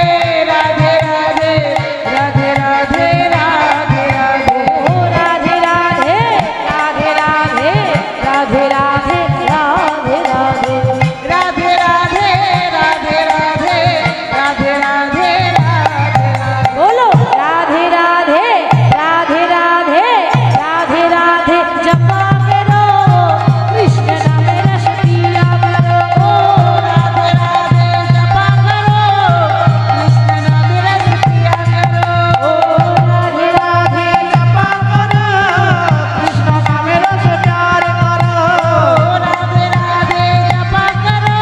राधे राधे राधे राधे राधे राधे ओ राधे राधे राधे राधे राधे राधे राधे राधे राधे राधे राधे राधे राधे राधे राधे बोलो राधे राधे राधे राधे राधे राधे जपा करो कृष्ण नाम रस पिया करो ओ राधे राधे जपा करो कृष्ण नाम रस पिया करो ओ राधे राधे जपा करो कृष्ण नाम रस प्यार करो ओ राधे राधे जपा करो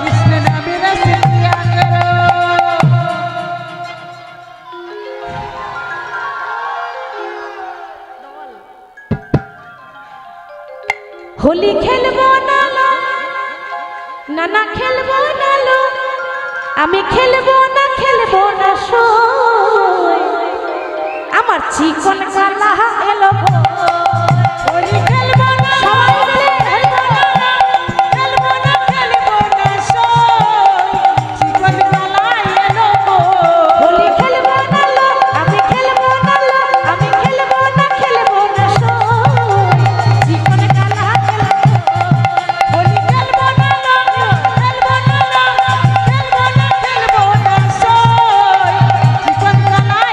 कृष्ण नाम रस पिया करो হোলি খেলবো না লো নানা খেলবো না লো আমি খেলবো না সই আমার চিকন কালা এলো হোলি খেলবো না সবাই মিলে খেলবো না খেলবো না সই জীবন কালা এলো হোলি খেলবো না লো আমি খেলবো না সই চিকন কালা এলো হোলি খেলবো না খেলবো না সই জীবন কালা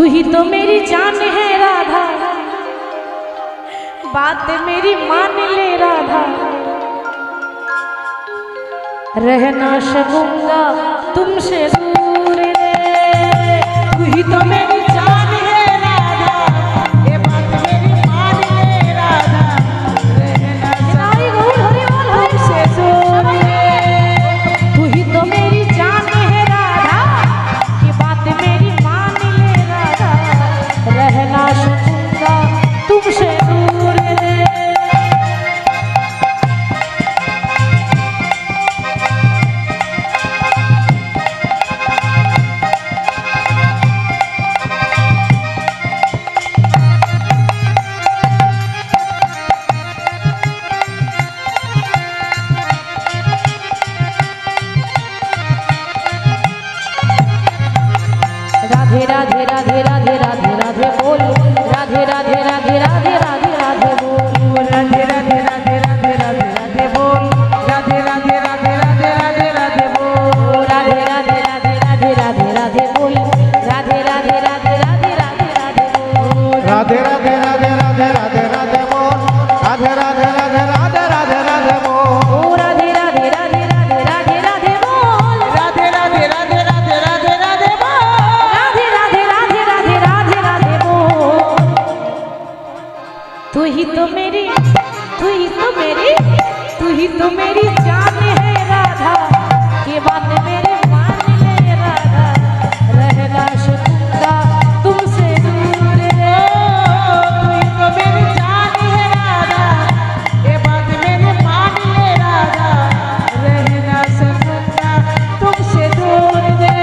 तू ही तो मेरी जान है राधा, बात मेरी मान ले राधा, रहना सकूंगा तुमसे दूर रे। तू ही तो मेरी जान है राधा, ये बात मेरी मान ले राधा, रहना तुमसे दूर रे। तू ही तो मेरी जान है राधा, ये बात मेरी मान ले राधा, रहना सकूंगा तुमसे दूर रे। राधे राधे राधे राधे राधे राधे बोल, राधे राधे राधे राधे राधे राधे बोल, राधे राधे राधे राधे राधे राधे बोल, राधे राधे राधे राधे राधे राधे बोल, राधे राधे राधे राधे राधे राधे बोल, राधे राधे राधे राधे राधे राधे बोल, राधे राधे राधे राधे राधे राधे बोल, राधे राधे राधे राधे राधे राधे बोल, ओ राधे राधे राधे राधे राधे राधे बोल, राधे राधे राधे राधे राधे राधे बोल, राधे राधे राधे राधे राधे राधे बोल। तू ही तो मेरी, तू ही तो मेरी, तू ही तो मेरी जान है राधा, ये बात मेरे मान ले राधा, रहना सकूंगा तुमसे दूर रे। तू ही तो मेरी जान है राधा, ये बात मेरे मान ले राधा, रहना सकूंगा तुमसे दूर रे।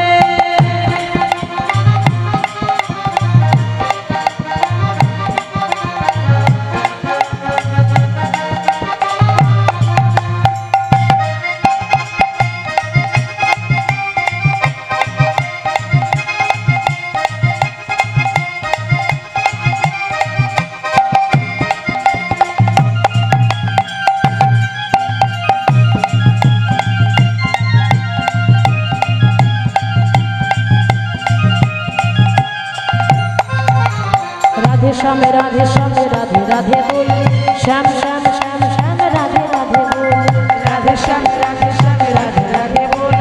राधे श्याम राधे श्याम राधे राधे बोल, श्याम श्याम श्याम श्याम राधे राधे बोल, राधे श्याम राधे श्याम राधे राधे बोल,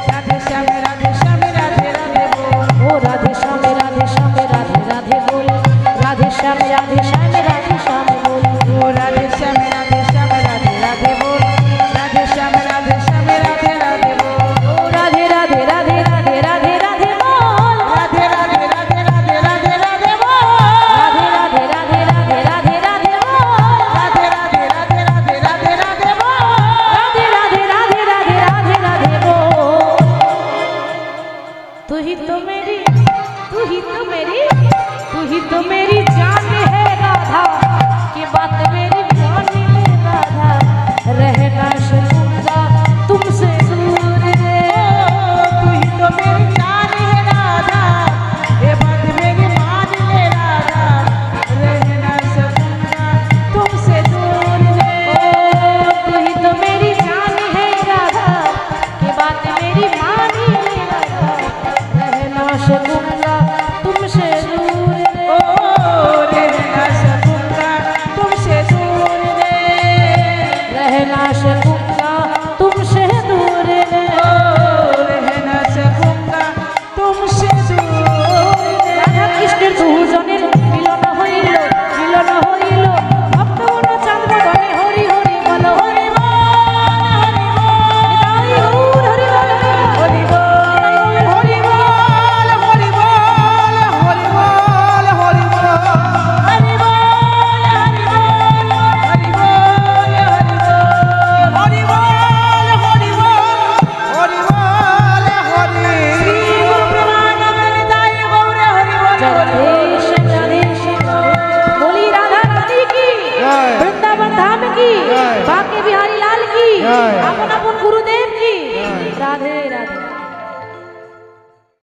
राधे श्याम राधे श्याम राधे राधे बोल, ओ राधे श्याम राधे श्याम राधे राधे बोल, राधे श्याम राधे श्याम राधे श्याम बोल, ओ राधे श्याम राधे श्याम राधे राधे बोल, राधे श्याम राधे श्याम राधे राधे बोल, ओ राधे राधे राधे राधे राधे राधे बोल, राधे राधे राधे राधे राधे राधे बोल, राधे राधे राधे राधे राधे राधे बोल, राधे राधे राधे राधे राधे राधे बोल, राधे राधे राधे राधे राधे राधे बोल। तू ही तो मेरी, तू ही तो मेरी, तू ही तो मेरी जान है राधा, की बात मेरी